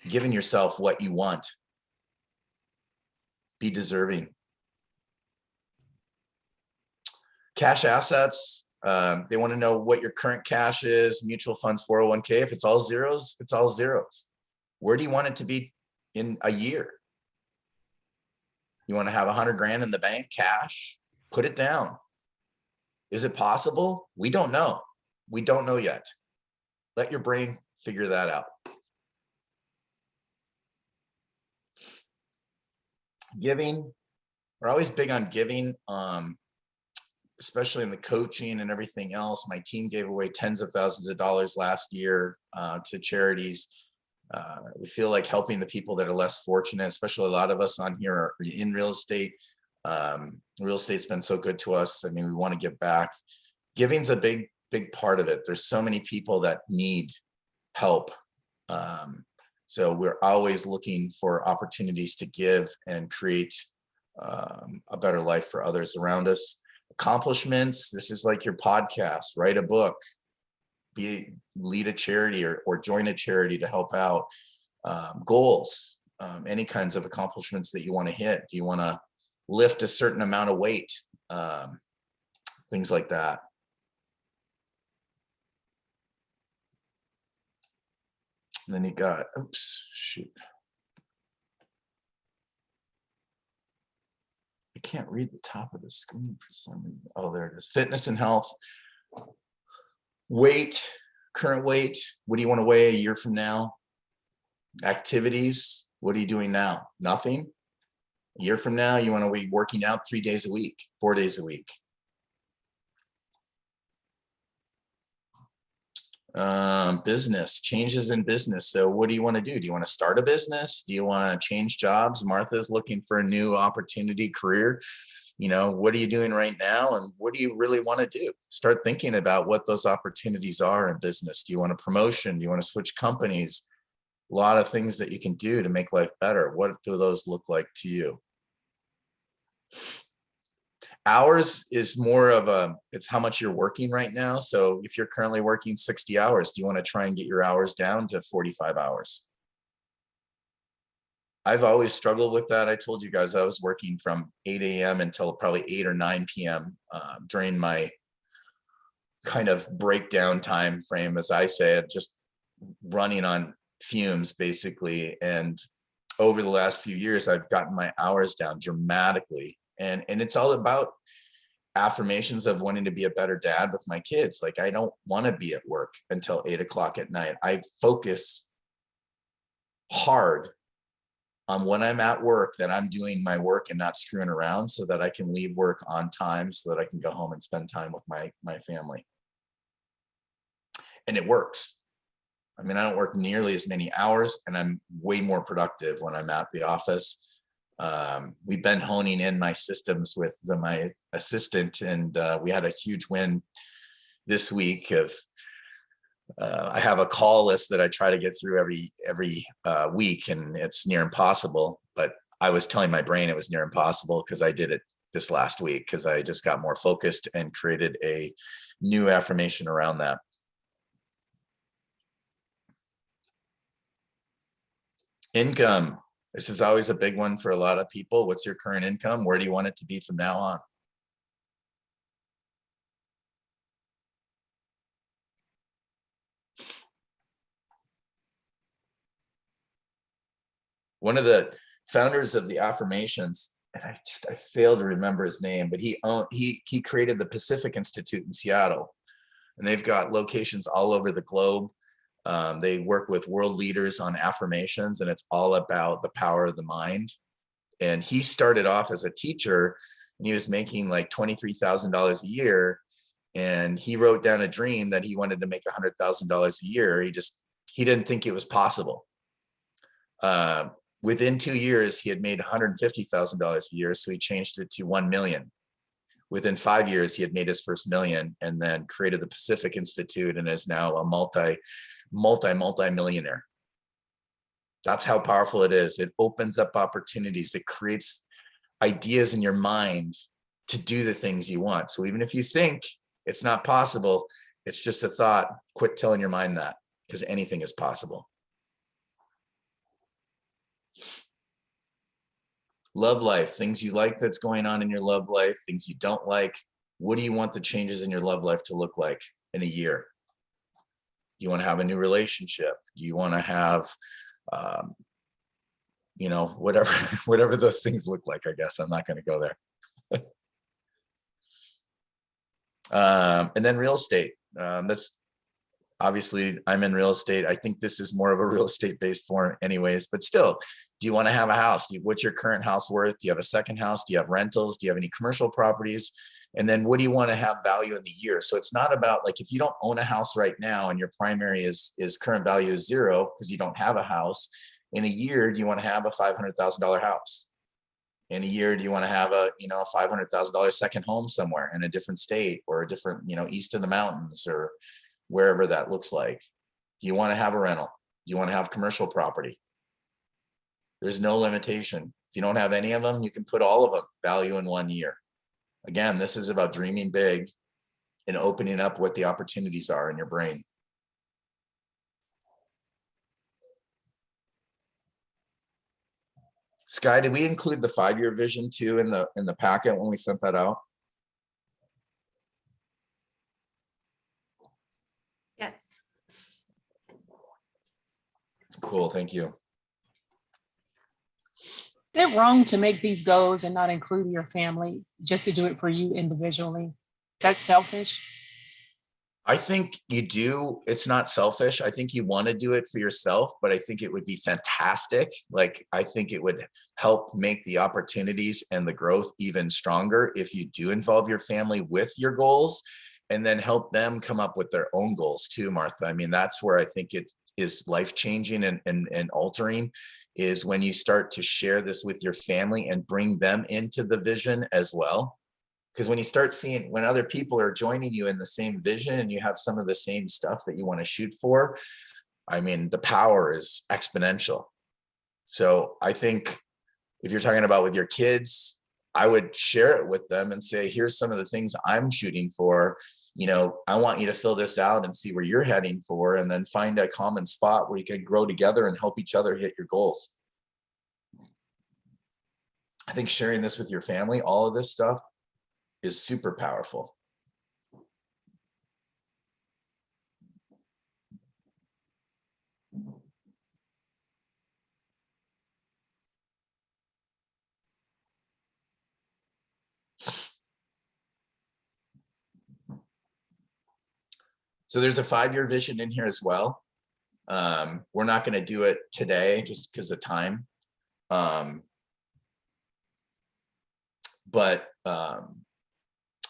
giving yourself what you want. Be deserving. Cash assets. They want to know what your current cash is, mutual funds, 401k. If it's all zeros, it's all zeros. Where do you want it to be in a year? You want to have 100 grand in the bank, cash? Put it down. Is it possible? We don't know. We don't know yet. Let your brain figure that out. Giving. We're always big on giving. Especially in the coaching and everything else. My team gave away tens of thousands of dollars last year to charities. We feel like helping the people that are less fortunate, especially a lot of us on here are in real estate. Real estate's been so good to us. I mean, we want to give back. Giving's a big part of it. There's so many people that need help. So we're always looking for opportunities to give and create a better life for others around us. Accomplishments. This is like your podcast. Write a book. Lead a charity or join a charity to help out. Goals. Any kinds of accomplishments that you want to hit. Do you want to lift a certain amount of weight? Things like that. And then you got, oops, shoot. I can't read the top of the screen for some reason. Oh, there it is. Fitness and health. Weight, current weight. What do you want to weigh a year from now? Activities. What are you doing now? Nothing. A year from now, you want to be working out 3 days a week, 4 days a week. Business, changes in business. So what do you want to do? Do you want to start a business? Do you want to change jobs? Martha's looking for a new opportunity, career. What are you doing right now? And what do you really want to do? Start thinking about what those opportunities are in business. Do you want a promotion? Do you want to switch companies? A lot of things that you can do to make life better. What do those look like to you? Hours is more of it's how much you're working right now. So if you're currently working 60 hours, do you want to try and get your hours down to 45 hours? I've always struggled with that. I told you guys I was working from 8 a.m. until probably 8 or 9 p.m. During my kind of breakdown time frame, as I say it, just running on fumes basically. And over the last few years, I've gotten my hours down dramatically. And it's all about affirmations of wanting to be a better dad with my kids. Like, I don't want to be at work until 8 o'clock at night. I focus hard on when I'm at work that I'm doing my work and not screwing around, so that I can leave work on time, so that I can go home and spend time with my family. And it works. I mean, I don't work nearly as many hours, and I'm way more productive when I'm at the office. We've been honing in my systems with my assistant, and we had a huge win this week of I have a call list that I try to get through every week, and it's near impossible. But I was telling my brain it was near impossible because I did it this last week because I just got more focused and created a new affirmation around that. Income. This is always a big one for a lot of people. What's your current income? Where do you want it to be from now on? One of the founders of the Affirmations, and I fail to remember his name, but he created the Pacific Institute in Seattle, and they've got locations all over the globe. They work with world leaders on affirmations, and it's all about the power of the mind. And he started off as a teacher, and he was making like $23,000 a year. And he wrote down a dream that he wanted to make $100,000 a year. He didn't think it was possible. Within 2 years, he had made $150,000 a year. So he changed it to 1 million. Within 5 years, he had made his first million, and then created the Pacific Institute, and is now a multi-millionaire. That's how powerful it is. It opens up opportunities. It creates ideas in your mind to do the things you want. So even if you think it's not possible, it's just a thought. Quit telling your mind that, because anything is possible. Love life, things you like that's going on in your love life, things you don't like. What do you want the changes in your love life to look like in a year? Do you want to have a new relationship? Do you want to have, whatever those things look like? I guess I'm not going to go there. And then real estate. That's obviously, I'm in real estate. I think this is more of a real estate based form anyways, but still, do you want to have a house? What's your current house worth? Do you have a second house? Do you have rentals? Do you have any commercial properties? And then what do you want to have value in the year? So it's not about, like, if you don't own a house right now and your primary is current value is zero because you don't have a house, in a year, do you want to have a $500,000 house? In a year, do you want to have a $500,000 second home somewhere in a different state, or a different, east of the mountains, or wherever that looks like? Do you want to have a rental? Do you want to have commercial property? There's no limitation. If you don't have any of them, you can put all of them value in 1 year. Again, this is about dreaming big and opening up what the opportunities are in your brain. Sky, did we include the 5-year vision too in the packet when we sent that out? Yes. Cool, thank you. Is it wrong to make these goals and not include your family, just to do it for you individually? That's selfish. I think you do. It's not selfish. I think you want to do it for yourself, but I think it would be fantastic. Like, I think it would help make the opportunities and the growth even stronger if you do involve your family with your goals, and then help them come up with their own goals too, Martha. I mean, that's where I think it is life-changing and altering, is when you start to share this with your family and bring them into the vision as well. Because when you start seeing, when other people are joining you in the same vision and you have some of the same stuff that you want to shoot for, I mean, the power is exponential. So I think if you're talking about with your kids, I would share it with them and say, here's some of the things I'm shooting for. I want you to fill this out and see where you're heading for, and then find a common spot where you can grow together and help each other hit your goals. I think sharing this with your family, all of this stuff, is super powerful. So there's a 5-year vision in here as well. We're not going to do it today just because of time. But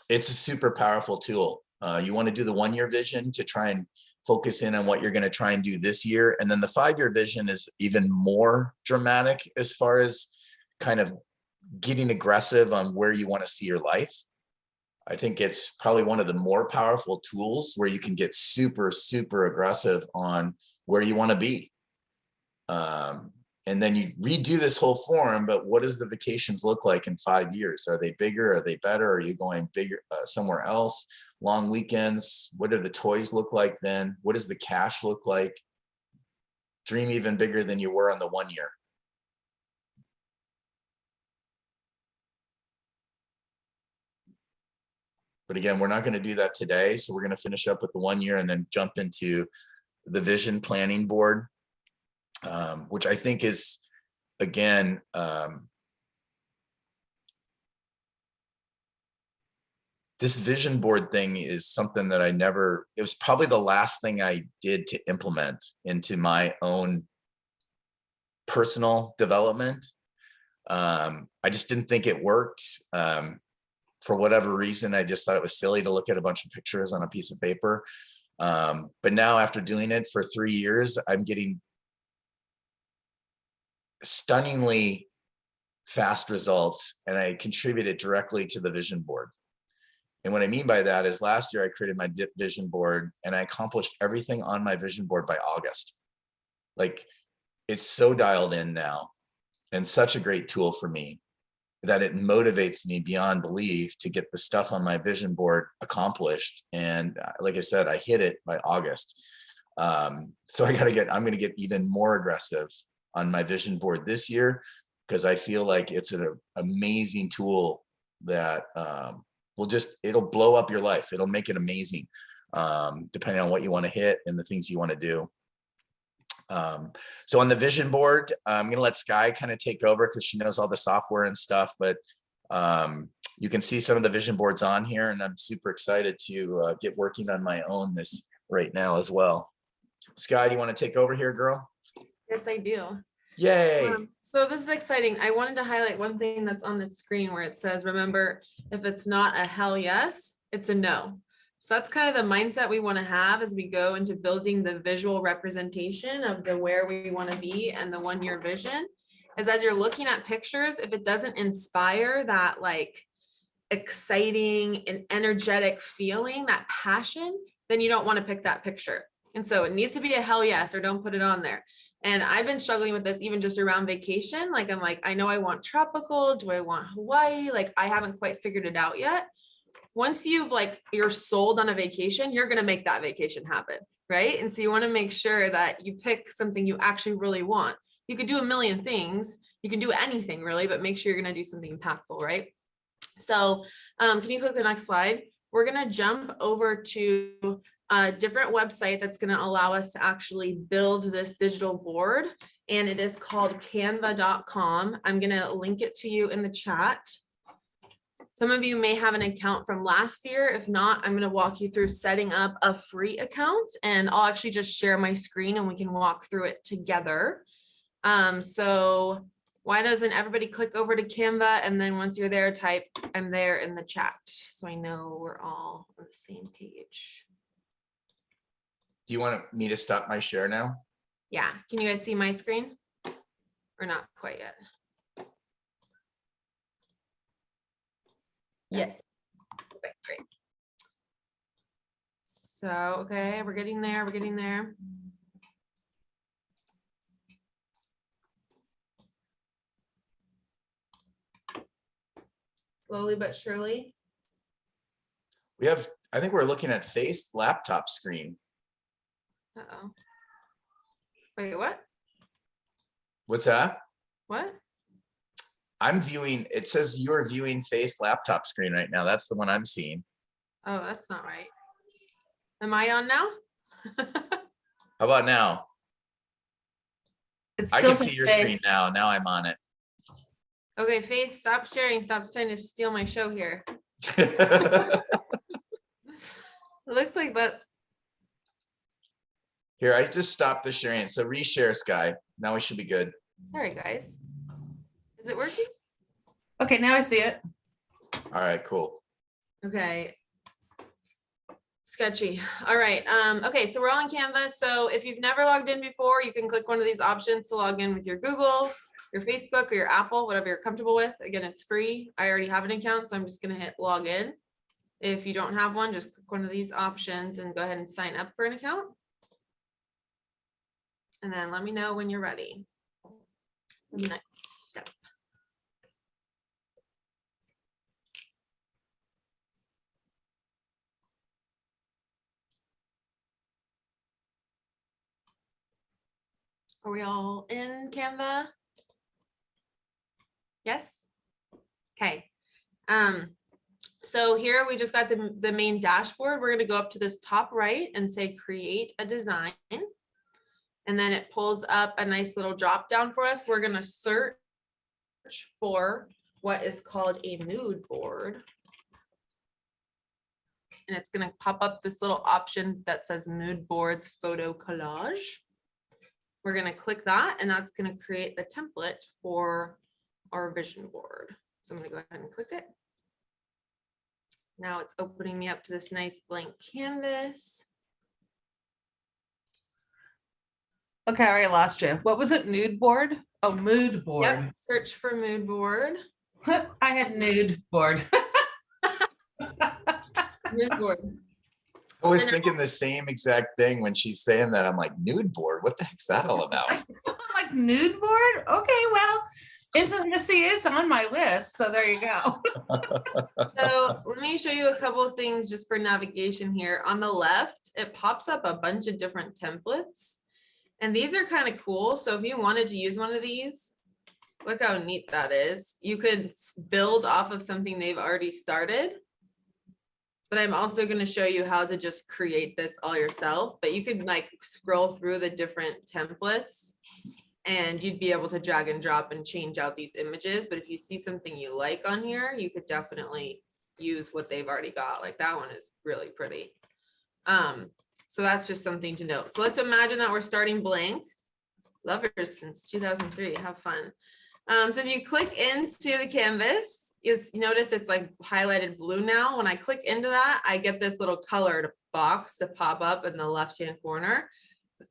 it's a super powerful tool. You want to do the 1-year vision to try and focus in on what you're going to try and do this year. And then the 5-year vision is even more dramatic as far as kind of getting aggressive on where you want to see your life. I think it's probably one of the more powerful tools where you can get super, super aggressive on where you want to be. And then you redo this whole form, but what does the vacations look like in 5 years? Are they bigger? Are they better? Are you going bigger somewhere else? Long weekends? What do the toys look like then? What does the cash look like? Dream even bigger than you were on the 1 year. But again, we're not going to do that today. So we're going to finish up with the 1 year and then jump into the vision planning board, which I think is, again, this vision board thing is something that it was probably the last thing I did to implement into my own personal development. I just didn't think it worked. For whatever reason, I just thought it was silly to look at a bunch of pictures on a piece of paper. But now after doing it for 3 years, I'm getting stunningly fast results, and I contributed directly to the vision board. And what I mean by that is last year I created my vision board and I accomplished everything on my vision board by August. Like, it's so dialed in now and such a great tool for me that it motivates me beyond belief to get the stuff on my vision board accomplished. And like I said, I hit it by August. So I'm going to get even more aggressive on my vision board this year, because I feel like it's an amazing tool that it'll blow up your life. It'll make it amazing, depending on what you want to hit and the things you want to do. So on the vision board, I'm going to let Sky kind of take over because she knows all the software and stuff, but you can see some of the vision boards on here, and I'm super excited to get working on my own this right now as well. Sky, do you want to take over here, girl? Yes, I do. Yay. So this is exciting. I wanted to highlight one thing that's on the screen where it says, remember, if it's not a hell yes, it's a no. So that's kind of the mindset we want to have as we go into building the visual representation of where we want to be and the 1 year vision. Is as you're looking at pictures, if it doesn't inspire that like exciting and energetic feeling, that passion, then you don't want to pick that picture. And so it needs to be a hell yes, or don't put it on there. And I've been struggling with this even just around vacation. Like, I'm like, I know I want tropical. Do I want Hawaii? Like, I haven't quite figured it out yet. Once you're sold on a vacation, you're going to make that vacation happen. Right. And so you want to make sure that you pick something you actually really want. You could do a million things. You can do anything really, but make sure you're going to do something impactful. Right. So can you click the next slide? We're going to jump over to a different website that's going to allow us to actually build this digital board. And it is called canva.com. I'm going to link it to you in the chat. Some of you may have an account from last year. If not, I'm going to walk you through setting up a free account, and I'll actually just share my screen and we can walk through it together. So why doesn't everybody click over to Canva? And then once you're there, type I'm there in the chat, so I know we're all on the same page. Do you want me to stop my share now? Yeah. Can you guys see my screen or not quite yet? Yes. Okay, great. So, okay, we're getting there. We're getting there. Slowly but surely. I think we're looking at Faith's laptop screen. Uh-oh. Wait, what? What's that? What? It says you're viewing Faith's laptop screen right now. That's the one I'm seeing. Oh, that's not right. Am I on now? How about now? It's I still can see your screen now. Now I'm on it. Okay, Faith, stop sharing. Stop trying to steal my show here. It looks like that. Here, I just stopped the sharing. So reshare, Sky. Now we should be good. Sorry, guys. Is it working? Okay, now I see it. All right, cool. Okay. Sketchy. All right. Okay, so we're all on Canva. So if you've never logged in before, you can click one of these options to log in with your Google, your Facebook, or your Apple, whatever you're comfortable with. Again, it's free. I already have an account, so I'm just gonna hit log in. If you don't have one, just click one of these options and go ahead and sign up for an account. And then let me know when you're ready. Next step. Are we all in Canva? Yes? Okay. So here we just got the main dashboard. We're gonna go up to this top right and say create a design. And then it pulls up a nice little drop down for us. We're gonna search for what is called a mood board. And it's gonna pop up this little option that says mood boards photo collage. We're gonna click that and that's gonna create the template for our vision board. So I'm gonna go ahead and click it. Now it's opening me up to this nice blank canvas. Okay, I already lost you. What was it? Nude board? Oh, mood board. Yep, search for mood board. I had nude board. Mood board. I was And thinking the same exact thing when she's saying that. I'm like, nude board, what the heck's that all about? I'm like, nude board? Okay, well, intimacy is on my list, so there you go. So let me show you a couple of things just for navigation here. On the left, it pops up a bunch of different templates. And these are kind of cool. So if you wanted to use one of these, look how neat that is. You could build off of something they've already started. But I'm also going to show you how to just create this all yourself. But you could like scroll through the different templates and you'd be able to drag and drop and change out these images. But if you see something you like on here, you could definitely use what they've already got. Like that one is really pretty. So that's just something to note. So let's imagine that we're starting blank. Lovers since 2003, have fun. So if you click into the canvas, you notice it's like highlighted blue now. When I click into that, I get this little colored box to pop up in the left-hand corner.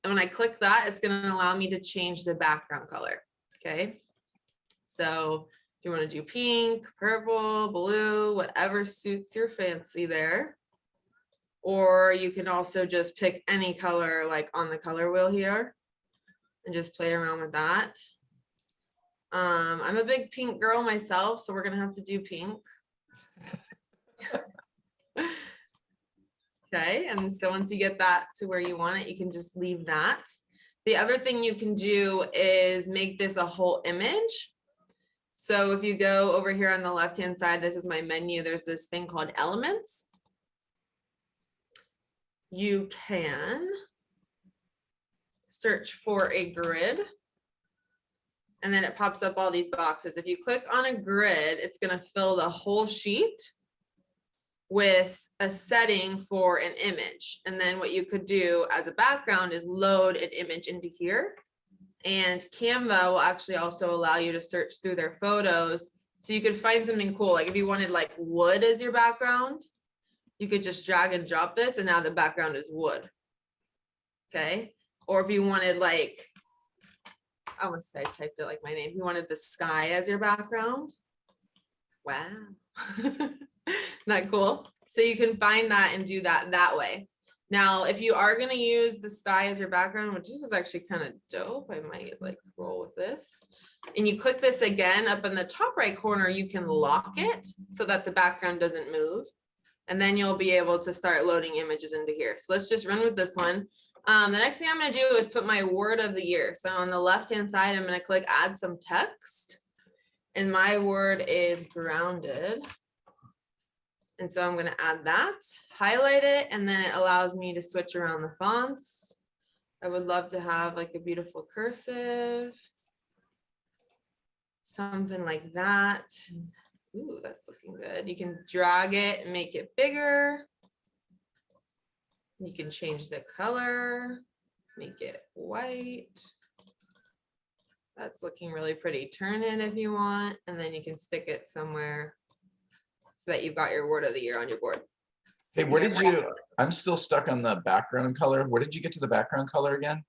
And when I click that, it's going to allow me to change the background color. Okay. So if you want to do pink, purple, blue, whatever suits your fancy there. Or you can also just pick any color like on the color wheel here and just play around with that. I'm a big pink girl myself, so we're gonna have to do pink. Okay, and so once you get that to where you want it, you can just leave that. The other thing you can do is make this a whole image. So if you go over here on the left-hand side, this is my menu. There's this thing called elements. You can search for a grid. And then it pops up all these boxes. If you click on a grid, it's going to fill the whole sheet with a setting for an image. And then what you could do as a background is load an image into here. And Canva will actually also allow you to search through their photos. So you could find something cool. Like if you wanted like wood as your background, you could just drag and drop this and now the background is wood. Okay. Or if you wanted like, I almost say I typed it like my name. You wanted the sky as your background. Wow. Isn't that cool? So you can find that and do that way. Now, if you are going to use the sky as your background, which this is actually kind of dope, I might like roll with this. And you click this again up in the top right corner, you can lock it so that the background doesn't move. And then you'll be able to start loading images into here. So let's just run with this one. The next thing I'm going to do is put my word of the year. So on the left-hand side, I'm going to click add some text. And my word is grounded. And so I'm going to add that, highlight it, and then it allows me to switch around the fonts. I would love to have like a beautiful cursive. Something like that. Ooh, that's looking good. You can drag it and make it bigger. You can change the color, make it white. That's looking really pretty. Turn it if you want, and then you can stick it somewhere so that you've got your word of the year on your board. Hey, where did you, I'm still stuck on the background color. Where did you get to the background color again?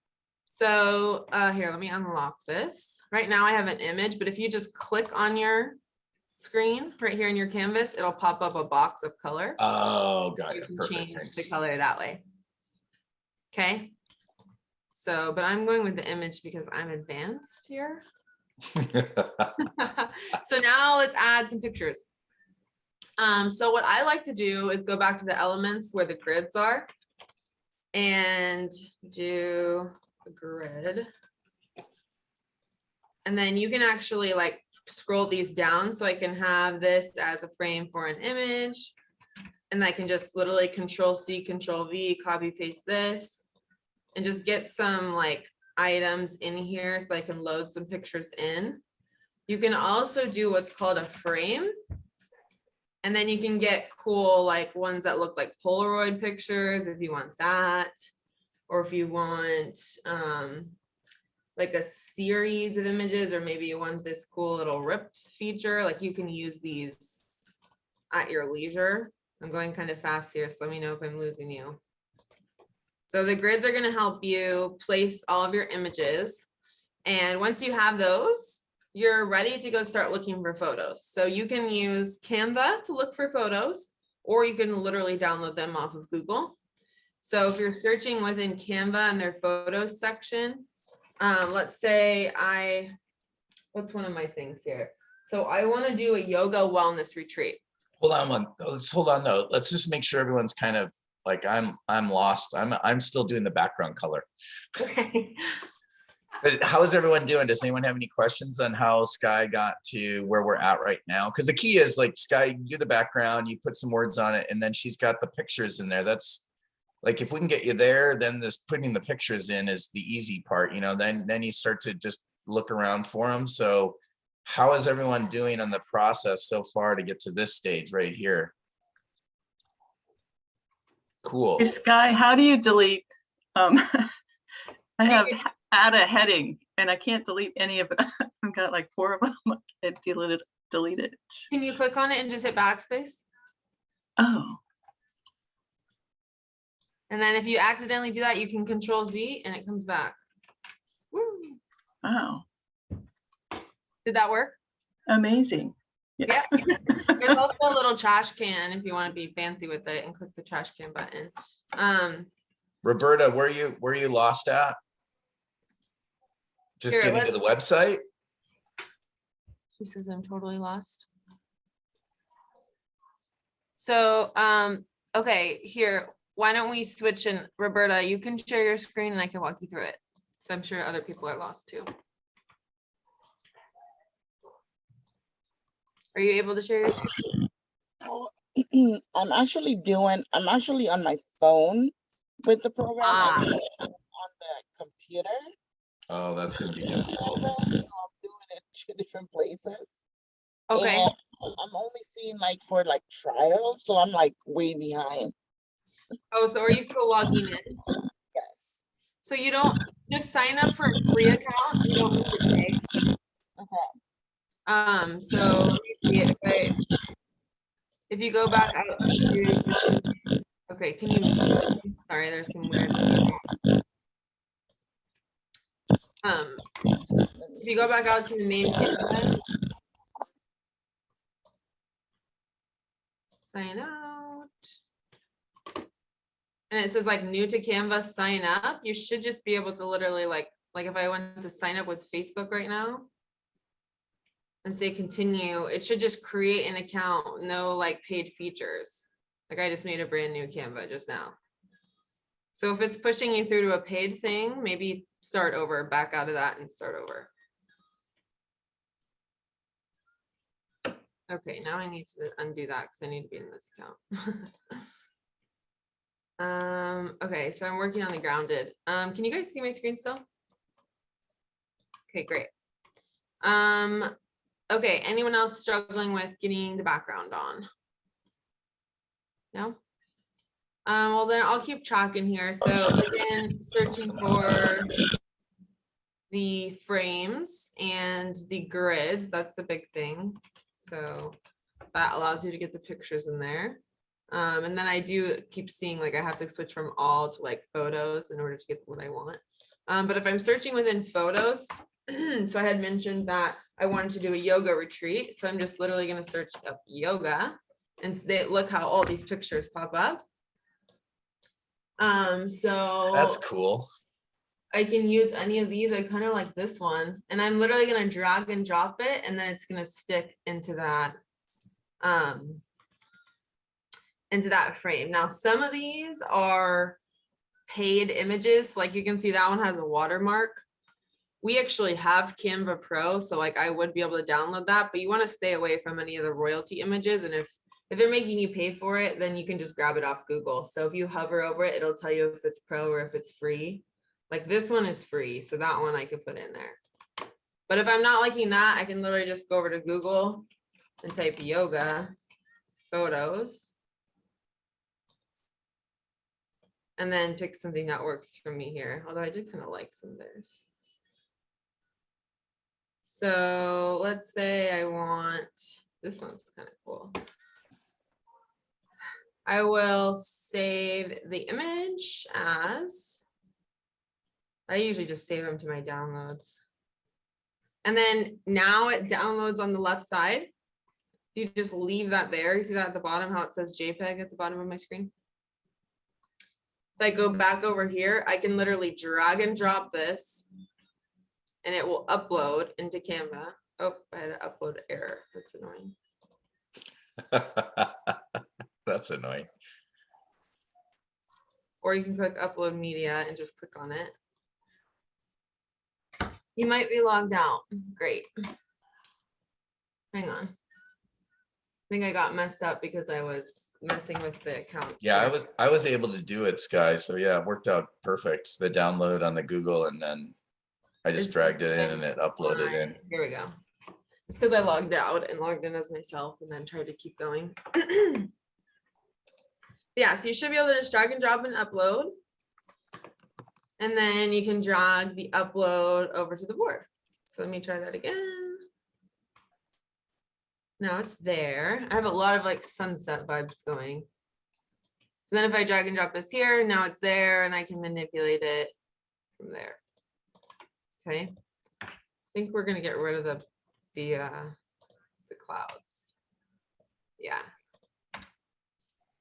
So here, let me unlock this. Right now I have an image, but if you just click on your screen right here in your canvas, it'll pop up a box of color. Oh, got You it. can Perfect. change the Thanks. color that way. Okay. So, but I'm going with the image because I'm advanced here. So now let's add some pictures. So what I like to do is go back to the elements where the grids are and do a grid. And then you can actually like scroll these down so I can have this as a frame for an image. And I can just literally Control C, Control V, copy paste this and just get some like items in here so I can load some pictures in. You can also do what's called a frame. And then you can get cool like ones that look like Polaroid pictures if you want that. Or if you want like a series of images, or maybe you want this cool little ripped feature, like you can use these at your leisure. I'm going kind of fast here, so let me know if I'm losing you. So the grids are going to help you place all of your images. And once you have those, you're ready to go start looking for photos. So you can use Canva to look for photos, or you can literally download them off of Google. So if you're searching within Canva and their photos section, let's say what's one of my things here? So I want to do a yoga wellness retreat. Hold on, let's hold on though. Let's just make sure everyone's kind of like, I'm lost. I'm still doing the background color. Okay. But how is everyone doing? Does anyone have any questions on how Sky got to where we're at right now? Because the key is like, Sky, you do the background, you put some words on it, and then she's got the pictures in there. That's like, if we can get you there, then this putting the pictures in is the easy part, you know, then you start to just look around for them. So how is everyone doing on the process so far to get to this stage right here? Cool. Hey, Sky, how do you delete? I have add a heading and I can't delete any of it. I've got like 4 of them. I can't delete it. Can you click on it and just hit backspace? Oh, And then if you accidentally do that, you can Control Z and it comes back. Woo. wow. Did that work? Amazing. Yeah. There's also a little trash can if you want to be fancy with it and click the trash can button. Roberta, where you lost at? Just Here, getting to the website? She says I'm totally lost. So, okay, here, why don't we switch, and Roberta, you can share your screen and I can walk you through it. So I'm sure other people are lost too. Are you able to share your screen? Oh, I'm actually on my phone with the program and then I'm on the computer. Oh, that's going to be difficult. So I'm doing it 2 different places. Okay. And I'm only seeing like for like trials, so I'm like way behind. Oh, so are you still logging in? Yes. So you don't just sign up for a free account. You don't need to pay. Okay. So let me see if you go back out to, okay, can you, sorry, there's some weird. If you go back out to the main page, sign out. And it says like new to Canva, sign up. You should just be able to literally like if I went to sign up with Facebook right now and say continue, it should just create an account, no like paid features. Like I just made a brand new Canva just now. So if it's pushing you through to a paid thing, maybe start over, back out of that and start over. Okay, now I need to undo that because I need to be in this account. Okay, so I'm working on the grounded. Can you guys see my screen still? Okay, great. Okay, anyone else struggling with getting the background on? No? Well then I'll keep tracking here. So again, searching for the frames and the grids, that's the big thing. So that allows you to get the pictures in there. And then I do keep seeing like I have to switch from all to like photos in order to get what I want. But if I'm searching within photos, so I had mentioned that I wanted to do a yoga retreat. So I'm just literally going to search up yoga and look how all these pictures pop up. So That's cool. I can use any of these. I kind of like this one, and I'm literally going to drag and drop it, and then it's going to stick into that frame. Now, some of these are paid images. Like you can see that one has a watermark. We actually have Canva Pro, so like I would be able to download that, but you want to stay away from any of the royalty images. And if they're making you pay for it, then you can just grab it off Google. So if you hover over it, it'll tell you if it's pro or if it's free. Like this one is free, so that one I could put in there. But if I'm not liking that, I can literally just go over to Google and type yoga photos. And then pick something that works for me here. Although I did kind of like some of theirs. So let's say I want, this one's kind of cool. I will save the image as, I usually just save them to my downloads. And then now it downloads on the left side. You just leave that there. You see that at the bottom, how it says JPEG at the bottom of my screen? If I go back over here, I can literally drag and drop this and it will upload into Canva. Oh, I had an upload error. That's annoying. That's annoying. Or you can click upload media and just click on it. You might be logged out. Great. Hang on. I think I got messed up because I was messing with the accounts. Yeah, I was able to do it, Sky. So yeah, it worked out perfect. The download on the Google, and then I just dragged it in and it uploaded in. Here we go. It's because I logged out and logged in as myself and then tried to keep going. Yeah, so you should be able to just drag and drop and upload. And then you can drag the upload over to the board. So let me try that again. Now it's there. I have a lot of like sunset vibes going. So then if I drag and drop this here, now it's there and I can manipulate it from there. Okay. I think we're gonna get rid of the clouds. Yeah.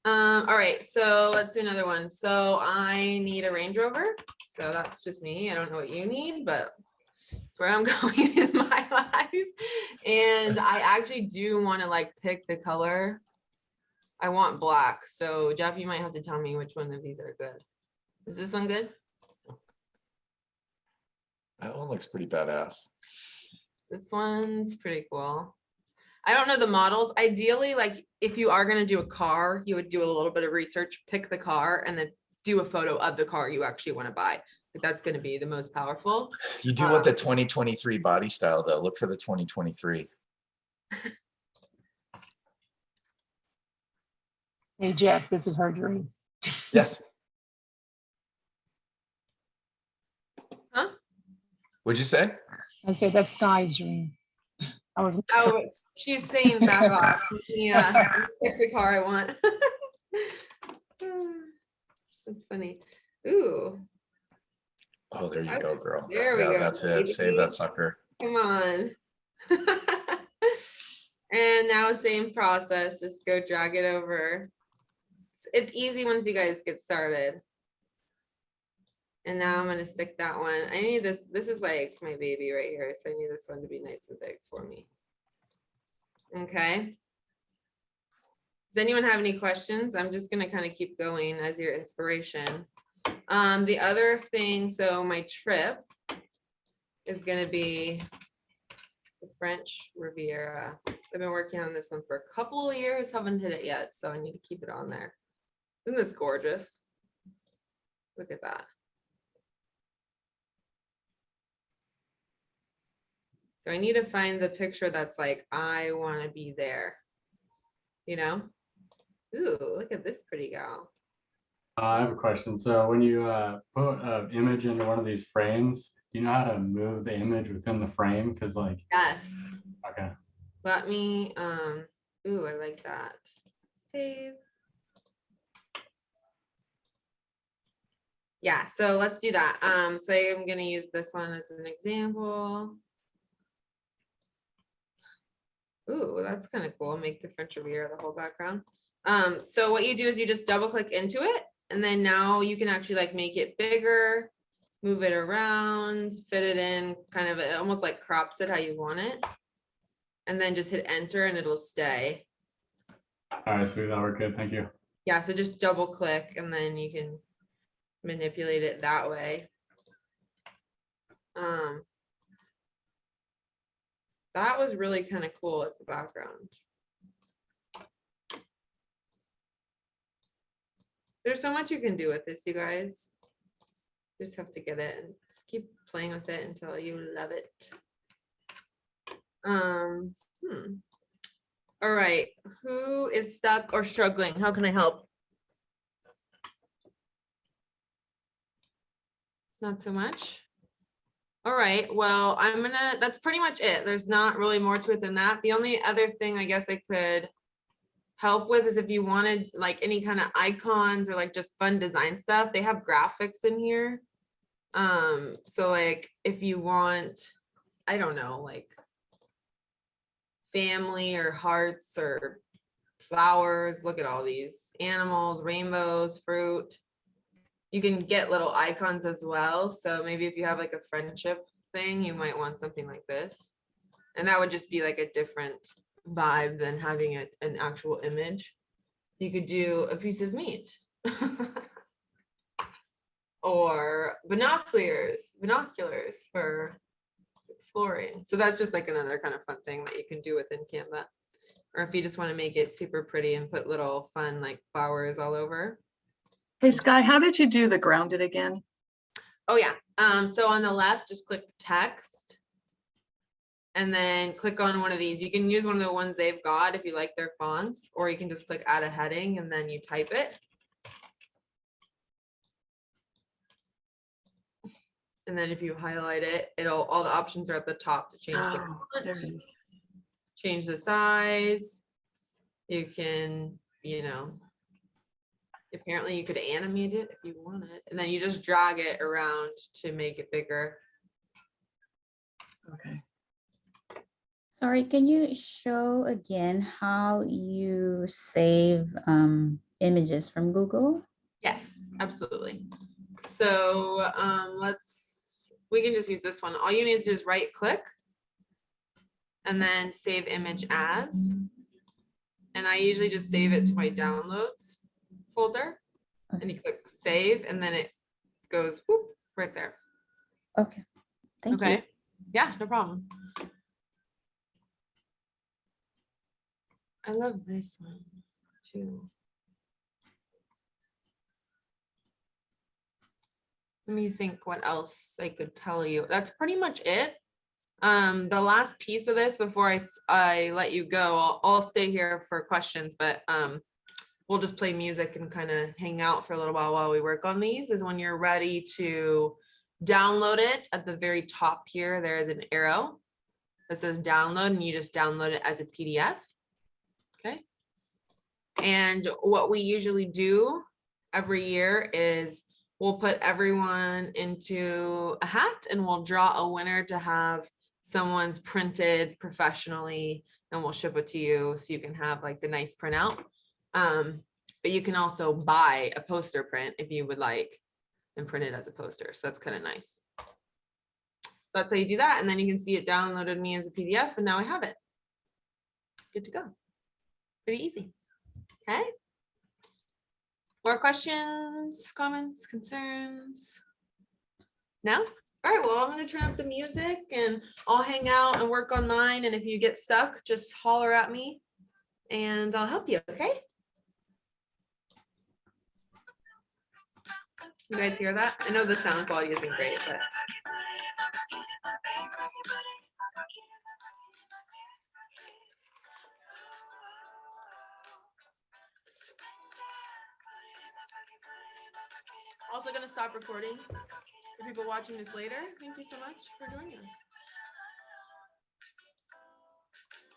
All right, so let's do another one. So I need a Range Rover. So that's just me. I don't know what you need, but it's where I'm going in my life. And I actually do want to like pick the color. I want black. So Jeff, you might have to tell me which one of these are good. Is this one good? That one looks pretty badass. This one's pretty cool. I don't know the models. Ideally, like if you are going to do a car, you would do a little bit of research, pick the car, and then do a photo of the car you actually want to buy. Like that's going to be the most powerful. You do want the 2023 body style though. Look for the 2023. Hey, Jeff, this is her dream. Yes. Huh? What'd you say? I said that's Sky's dream. I was. Oh, she's saying back off. Yeah, pick the car I want. That's funny. Ooh. Oh, there you go, girl. There we Yeah, go. that's it. Save that sucker. Come on. And now same process, just go drag it over. It's easy once you guys get started. And now I'm gonna stick that one. I need this. This is like my baby right here. So I need this one to be nice and big for me. Okay. Does anyone have any questions? I'm just gonna kind of keep going as your inspiration. The other thing, so my trip is gonna be the French Riviera. I've been working on this one for a couple of years, haven't hit it yet, so I need to keep it on there. Isn't this gorgeous? Look at that. So I need to find the picture that's like, I want to be there, you know? Ooh, look at this pretty gal. I have a question. So when you put an image into one of these frames, do you know how to move the image within the frame? Because like, Yes. okay. Let me, ooh, I like that. Save. Yeah, so let's do that. So I'm gonna use this one as an example. Ooh, that's kind of cool. Make the French Riviera the whole background. So what you do is you just double click into it, and then now you can actually like make it bigger, move it around, fit it in, kind of it almost like crops it how you want it. And then just hit enter and it'll stay. All right, sweet, that worked good, thank you. Yeah, so just double click and then you can manipulate it that way. That was really kind of cool as the background. There's so much you can do with this, you guys. You just have to get it and keep playing with it until you love it. All right, who is stuck or struggling? How can I help? Not so much. All right, well, that's pretty much it. There's not really more to it than that. The only other thing I guess I could help with is if you wanted like any kind of icons or like just fun design stuff, they have graphics in here. So like if you want, I don't know, like family or hearts or flowers, look at all these animals, rainbows, fruit. You can get little icons as well. So maybe if you have like a friendship thing, you might want something like this. And that would just be like a different vibe than having an actual image. You could do a piece of meat. Or binoculars for exploring. So that's just like another kind of fun thing that you can do within Canva. Or if you just want to make it super pretty and put little fun like flowers all over. Hey, Sky, how did you do the grounded again? Oh yeah. So on the left, just click text. And then click on one of these. You can use one of the ones they've got if you like their fonts, or you can just click add a heading and then you type it. And then if you highlight it, all the options are at the top to change the font, change the size. You can, apparently you could animate it if you wanted, and then you just drag it around to make it bigger. Okay. Sorry, can you show again how you save images from Google? Yes, absolutely. So we can just use this one. All you need to do is right click and then save image as. And I usually just save it to my downloads folder. And you click save and then it goes whoop, right there. Okay, thank you. Okay. Yeah, no problem. I love this one too. Let me think what else I could tell you. That's pretty much it. The last piece of this before I let you go, I'll stay here for questions, but we'll just play music and kind of hang out for a little while we work on these, is when you're ready to download it. At the very top here, there is an arrow that says download, and you just download it as a PDF. Okay. And what we usually do every year is we'll put everyone into a hat and we'll draw a winner to have someone's printed professionally, and we'll ship it to you so you can have like the nice printout. But you can also buy a poster print if you would like and print it as a poster. So that's kind of nice. That's how you do that. And then you can see it downloaded me as a PDF, and now I have it. Good to go. Pretty easy. Okay. More questions, comments, concerns? No? All right, well, I'm going to turn up the music and I'll hang out and work on mine. And if you get stuck, just holler at me and I'll help you, okay? You guys hear that? I know the sound quality isn't great, but. Also going to stop recording for people watching this later. Thank you so much for joining us.